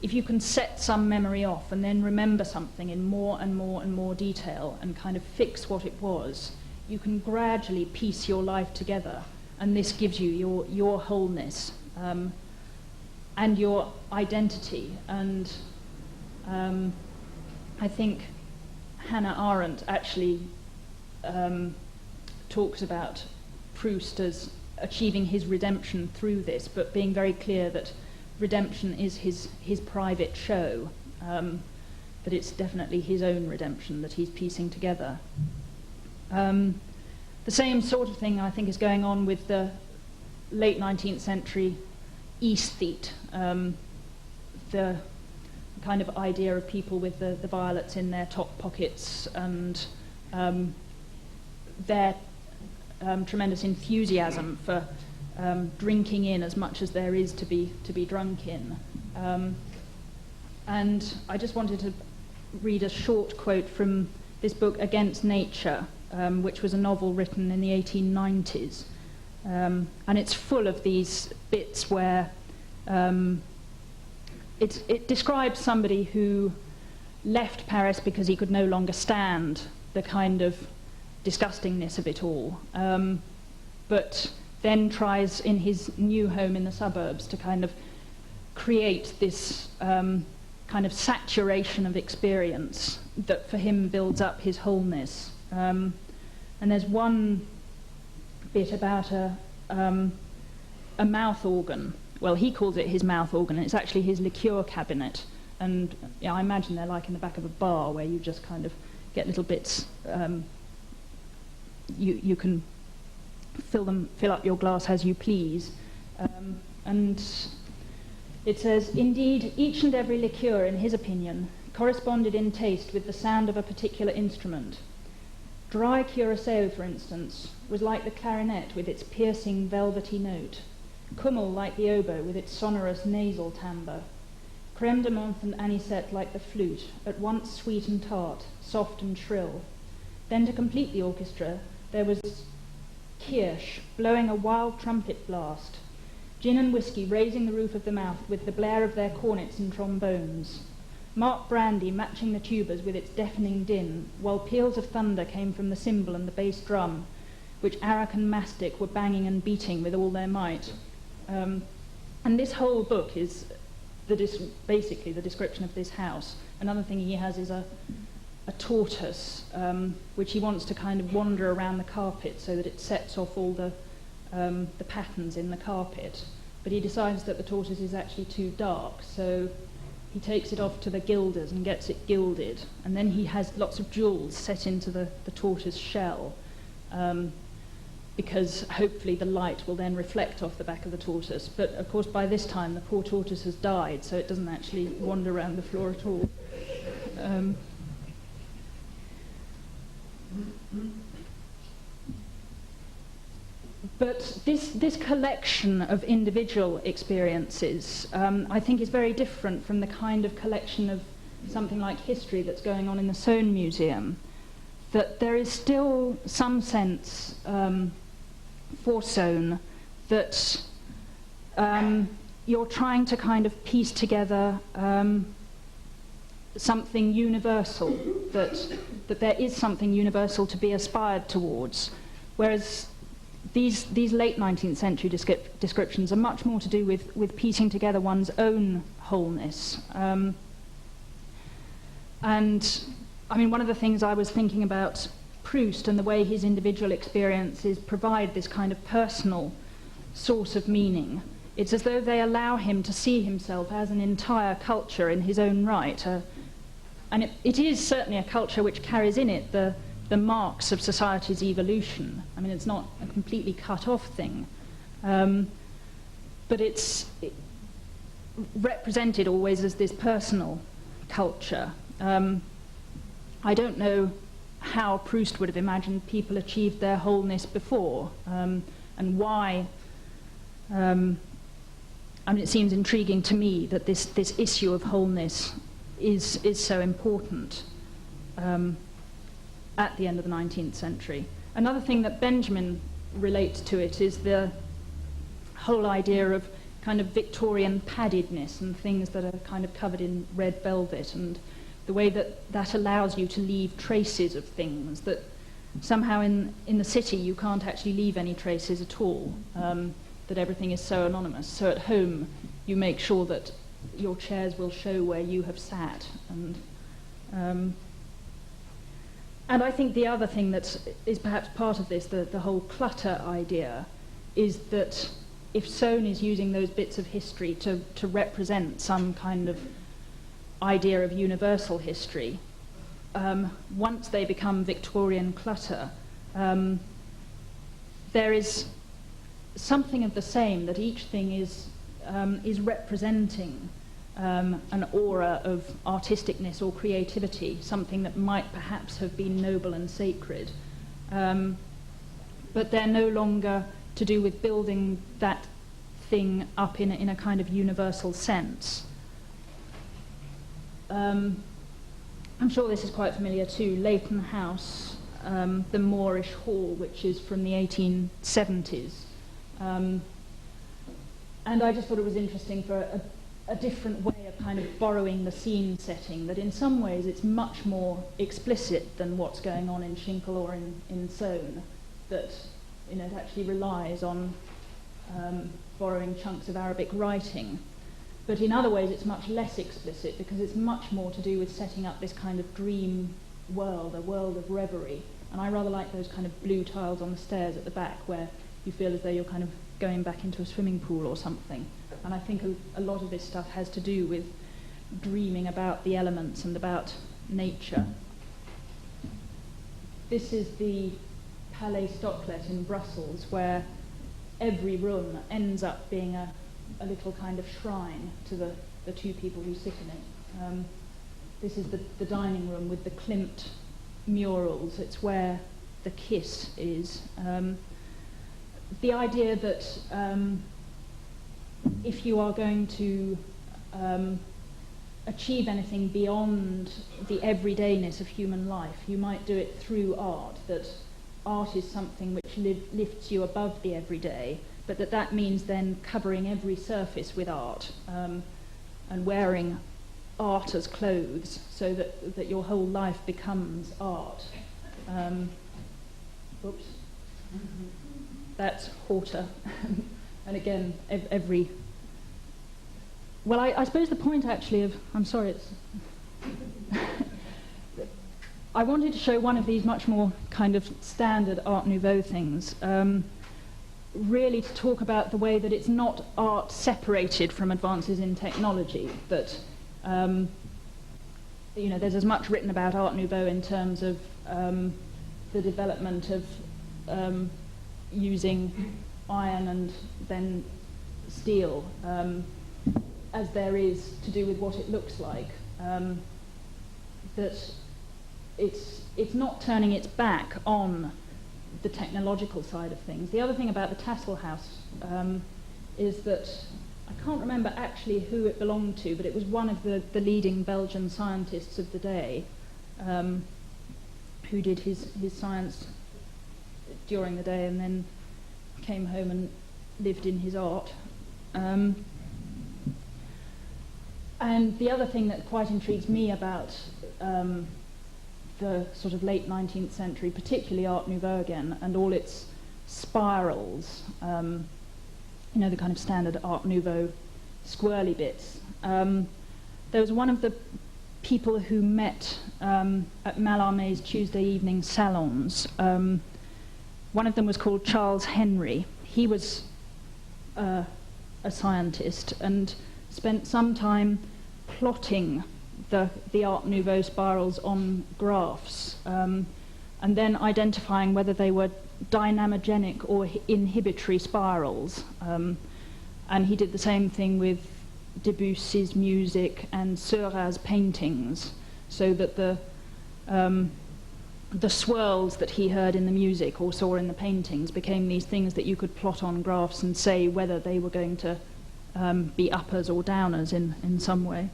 if you can set some memory off and then remember something in more and more and more detail and kind of fix what it was, you can gradually piece your life together, and this gives you your wholeness and your identity. And I think Hannah Arendt actually talks about Proust as achieving his redemption through this, but being very clear that redemption is his private show, that it's definitely his own redemption that he's piecing together. The same sort of thing, I think, is going on with the late 19th century aesthete, the kind of idea of people with the violets in their top pockets and their tremendous enthusiasm for drinking in as much as there is to be drunk in. And I just wanted to read a short quote from this book, Against Nature, which was a novel written in the 1890s. And it's full of these bits where it describes somebody who left Paris because he could no longer stand the kind of disgustingness of it all, but then tries in his new home in the suburbs to kind of create this kind of saturation of experience that for him builds up his wholeness. And there's one bit about a mouth organ. Well, he calls it his mouth organ, and it's actually his liqueur cabinet. And I imagine they're like in the back of a bar where you just kind of get little bits. You can fill up your glass as you please. And it says, indeed, each and every liqueur, in his opinion, corresponded in taste with the sound of a particular instrument. Dry Curaçao, for instance, was like the clarinet with its piercing velvety note, Kummel like the oboe with its sonorous nasal timbre, Crème de menthe and anisette like the flute, at once sweet and tart, soft and shrill. Then to complete the orchestra, there was Kirsch blowing a wild trumpet blast, gin and whiskey raising the roof of the mouth with the blare of their cornets and trombones, Mark Brandy matching the tubas with its deafening din, while peals of thunder came from the cymbal and the bass drum, which Arak and Mastic were banging and beating with all their might. And this whole book is basically the description of this house. Another thing he has is a tortoise, which he wants to kind of wander around the carpet so that it sets off all the patterns in the carpet. But he decides that the tortoise is actually too dark, so he takes it off to the gilders and gets it gilded. And then he has lots of jewels set into the tortoise shell, because hopefully the light will then reflect off the back of the tortoise. But of course by this time the poor tortoise has died, so it doesn't actually wander around the floor at all. But this collection of individual experiences, I think, is very different from the kind of collection of something like history that's going on in the Sohn Museum. That there is still some sense for Sohn that you're trying to kind of piece together something universal, that there is something universal to be aspired towards, whereas these late 19th century descriptions are much more to do with piecing together one's own wholeness. And I mean, one of the things I was thinking about Proust and the way his individual experiences provide this kind of personal source of meaning. It's as though they allow him to see himself as an entire culture in his own right. And it is certainly a culture which carries in it the marks of society's evolution. I mean, it's not a completely cut-off thing, but it's represented always as this personal culture. I don't know how Proust would have imagined people achieved their wholeness before, and why. I mean, it seems intriguing to me that this issue of wholeness is so important at the end of the 19th century. Another thing that Benjamin relates to it is the whole idea of kind of Victorian paddedness and things that are kind of covered in red velvet, and the way that allows you to leave traces of things that somehow in the city you can't actually leave any traces at all, that everything is so anonymous. So at home you make sure that your chairs will show where you have sat. And I think the other thing that is perhaps part of this, the whole clutter idea, is that if Sohn is using those bits of history to represent some kind of idea of universal history, once they become Victorian clutter, there is something of the same, that each thing is representing an aura of artisticness or creativity, something that might perhaps have been noble and sacred, but they're no longer to do with building that thing up in a kind of universal sense. I'm sure this is quite familiar too, Leighton House, the Moorish Hall, which is from the 1870s. And I just thought it was interesting for a different way of kind of borrowing the scene setting, that in some ways it's much more explicit than what's going on in Schinkel or in Sohn, that it actually relies on borrowing chunks of Arabic writing. But in other ways it's much less explicit, because it's much more to do with setting up this kind of dream world, a world of reverie. And I rather like those kind of blue tiles on the stairs at the back, where you feel as though you're kind of going back into a swimming pool or something. And I think a lot of this stuff has to do with dreaming about the elements and about nature. This is the Palais Soxhlet in Brussels, where every room ends up being a little kind of shrine to the two people who sit in it. This is the dining room with the Klimt Murals. It's where the kiss is. The idea that if you are going to achieve anything beyond the everydayness of human life, you might do it through art, that art is something which lifts you above the everyday, but that means then covering every surface with art and wearing art as clothes, so that your whole life becomes art. Oops. That's Horta. And again, every... Well, I suppose the point actually of... I'm sorry, it's... I wanted to show one of these much more kind of standard Art Nouveau things, really to talk about the way that it's not art separated from advances in technology, that there's as much written about Art Nouveau in terms of the development of using iron and then steel as there is to do with what it looks like. That it's not turning its back on the technological side of things. The other thing about the Tassel House is that I can't remember actually who it belonged to, but it was one of the leading Belgian scientists of the day who did his science during the day and then came home and lived in his art. And the other thing that quite intrigues me about the sort of late 19th century, particularly Art Nouveau again, and all its spirals, the kind of standard Art Nouveau squirrely bits. There was one of the people who met at Mallarmé's Tuesday evening salons. One of them was called Charles Henry. He was a scientist and spent some time plotting the Art Nouveau spirals on graphs and then identifying whether they were dynamogenic or inhibitory spirals. And he did the same thing with Debussy's music and Seurat's paintings, so that the swirls that he heard in the music or saw in the paintings became these things that you could plot on graphs and say whether they were going to be uppers or downers in some way.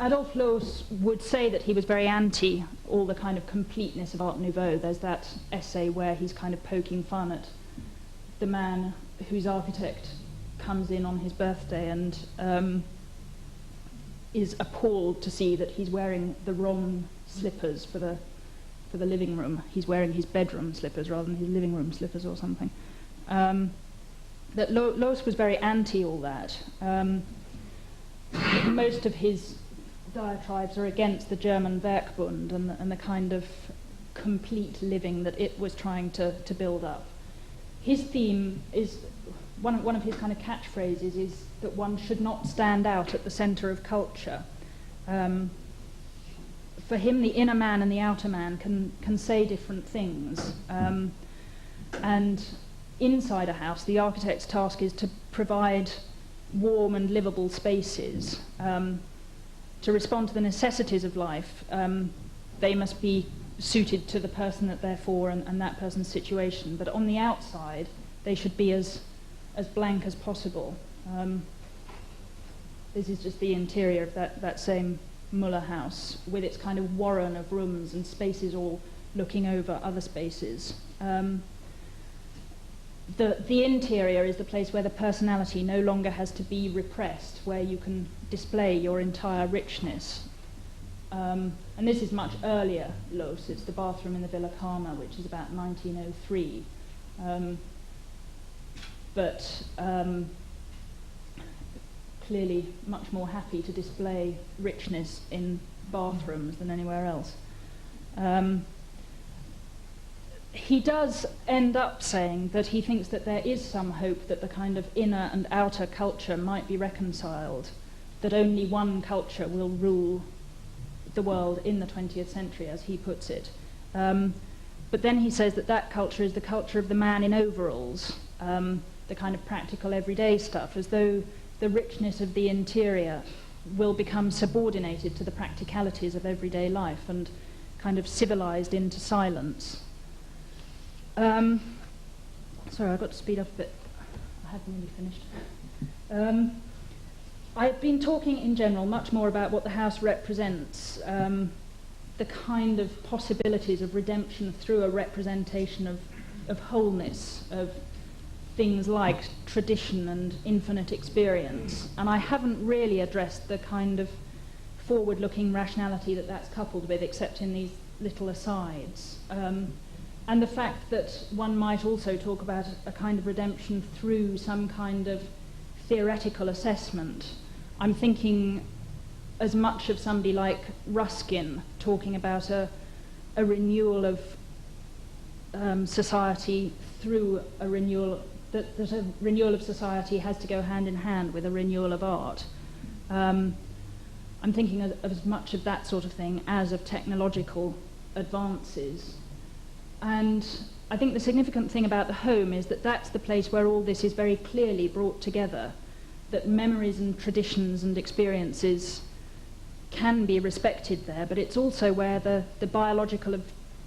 Adolf Loos would say that he was very anti all the kind of completeness of Art Nouveau. There's that essay where he's kind of poking fun at the man whose architect comes in on his birthday and is appalled to see that he's wearing the wrong slippers for the living room. He's wearing his bedroom slippers rather than his living room slippers or something. That Loos was very anti all that. Most of his diatribes are against the German Werkbund and the kind of complete living that it was trying to build up. His theme is, one of his kind of catchphrases is that one should not stand out at the centre of culture. For him, the inner man and the outer man can say different things. And inside a house, the architect's task is to provide warm and livable spaces. To respond to the necessities of life, they must be suited to the person that they're for and that person's situation. But on the outside, they should be as blank as possible. This is just the interior of that same Muller house, with its kind of warren of rooms and spaces all looking over other spaces. The interior is the place where the personality no longer has to be repressed, where you can display your entire richness. And this is much earlier Loos. It's the bathroom in the Villa Karma, which is about 1903. But clearly much more happy to display richness in bathrooms than anywhere else. He does end up saying that he thinks that there is some hope that the kind of inner and outer culture might be reconciled, that only one culture will rule the world in the 20th century, as he puts it. But then he says that culture is the culture of the man in overalls, the kind of practical everyday stuff, as though the richness of the interior will become subordinated to the practicalities of everyday life and kind of civilized into silence. Sorry, I've got to speed up a bit. I haven't really finished. I've been talking in general much more about what the house represents, the kind of possibilities of redemption through a representation of wholeness, of things like tradition and infinite experience. And I haven't really addressed the kind of forward-looking rationality that that's coupled with, except in these little asides. And the fact that one might also talk about a kind of redemption through some kind of theoretical assessment. I'm thinking as much of somebody like Ruskin talking about a renewal of society through a renewal, that a renewal of society has to go hand in hand with a renewal of art. I'm thinking of as much of that sort of thing as of technological advances. And I think the significant thing about the home is that that's the place where all this is very clearly brought together, that memories and traditions and experiences can be respected there, but it's also where the biological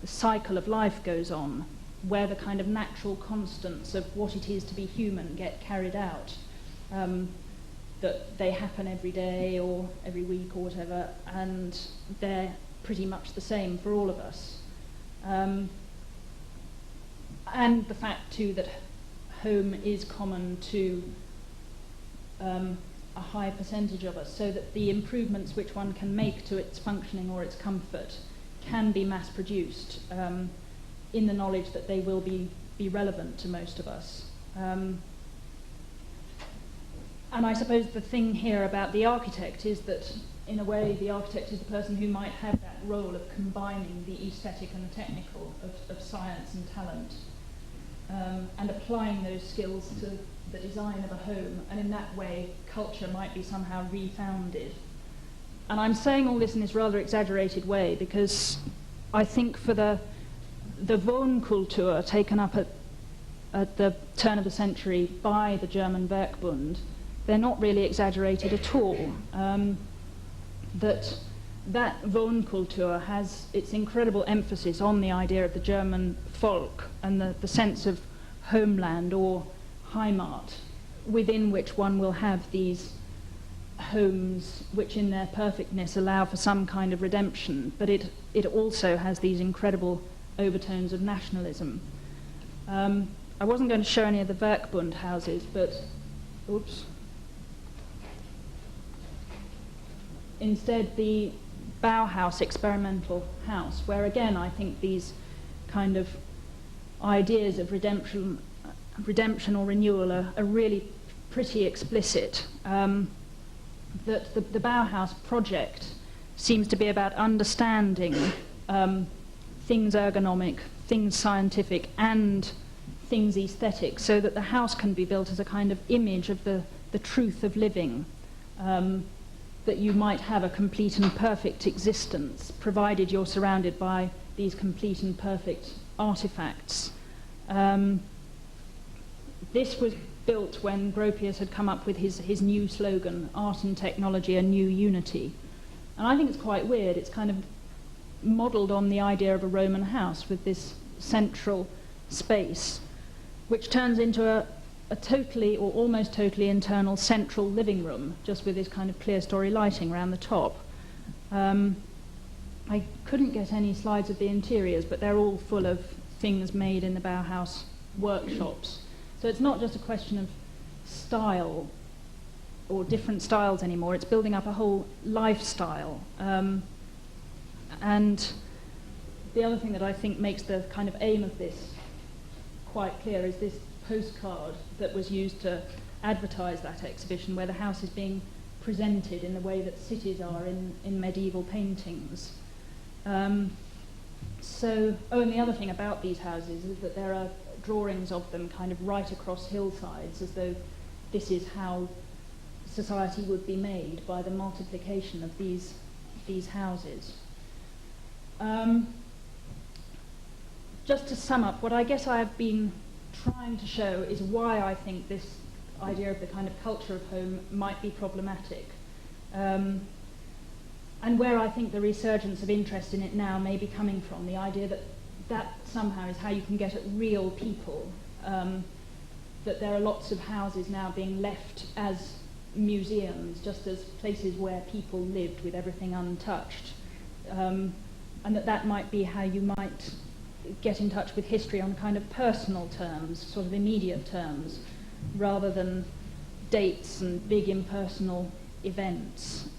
cycle of life goes on, where the kind of natural constants of what it is to be human get carried out, that they happen every day or every week or whatever, and they're pretty much the same for all of us. And the fact, too, that home is common to a high percentage of us, so that the improvements which one can make to its functioning or its comfort can be mass-produced in the knowledge that they will be relevant to most of us. And I suppose the thing here about the architect is that, in a way, the architect is the person who might have that role of combining the aesthetic and the technical of science and talent, and applying those skills to the design of a home, and in that way culture might be somehow refounded. And I'm saying all this in this rather exaggerated way because I think for the Wohnkultur taken up at the turn of the century by the German Werkbund, they're not really exaggerated at all. That Wohnkultur has its incredible emphasis on the idea of the German folk and the sense of homeland or Heimat, within which one will have these homes which in their perfectness allow for some kind of redemption, but it also has these incredible overtones of nationalism. I wasn't going to show any of the Werkbund houses, but oops. Instead, the Bauhaus experimental house, where again I think these kind of ideas of redemption or renewal are really pretty explicit. That the Bauhaus project seems to be about understanding things ergonomic, things scientific, and things aesthetic, so that the house can be built as a kind of image of the truth of living, that you might have a complete and perfect existence, provided you're surrounded by these complete and perfect artifacts. This was built when Gropius had come up with his new slogan, Art and Technology, a New Unity. And I think it's quite weird. It's kind of modelled on the idea of a Roman house with this central space, which turns into a totally or almost totally internal central living room, just with this kind of clear story lighting around the top. I couldn't get any slides of the interiors, but they're all full of things made in the Bauhaus workshops. So it's not just a question of style or different styles anymore, it's building up a whole lifestyle. And the other thing that I think makes the kind of aim of this quite clear is this postcard that was used to advertise that exhibition, where the house is being presented in the way that cities are in medieval paintings. And the other thing about these houses is that there are drawings of them kind of right across hillsides, as though this is how society would be made, by the multiplication of these houses. Just to sum up, what I guess I have been trying to show is why I think this idea of the kind of culture of home might be problematic. And where I think the resurgence of interest in it now may be coming from, the idea that that somehow is how you can get at real people, that there are lots of houses now being left as museums, just as places where people lived with everything untouched, and that might be how you might get in touch with history on kind of personal terms, sort of immediate terms, rather than dates and big impersonal events.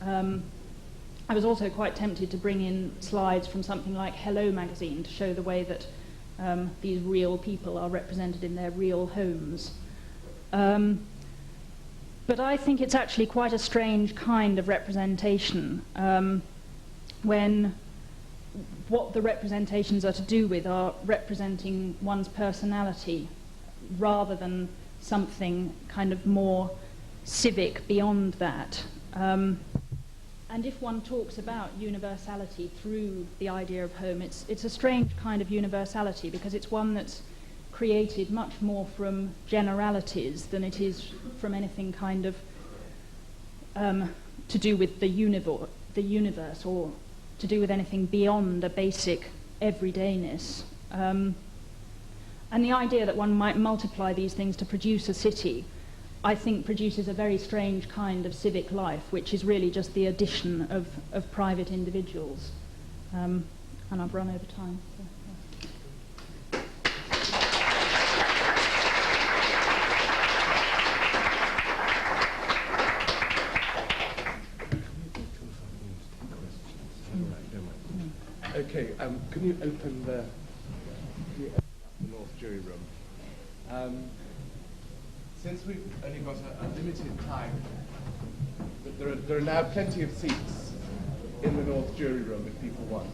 I was also quite tempted to bring in slides from something like Hello magazine to show the way that these real people are represented in their real homes. But I think it's actually quite a strange kind of representation when what the representations are to do with are representing one's personality rather than something kind of more civic beyond that. And if one talks about universality through the idea of home, it's a strange kind of universality because it's one that's created much more from generalities than it is from anything kind of to do with the universe or to do with anything beyond a basic everydayness. And the idea that one might multiply these things to produce a city, I think, produces a very strange kind of civic life, which is really just the addition of private individuals. And I've run over time. So, yeah. Okay, can you open the North Jury Room? Since we've only got a limited time, there are now plenty of seats in the North Jury Room if people want.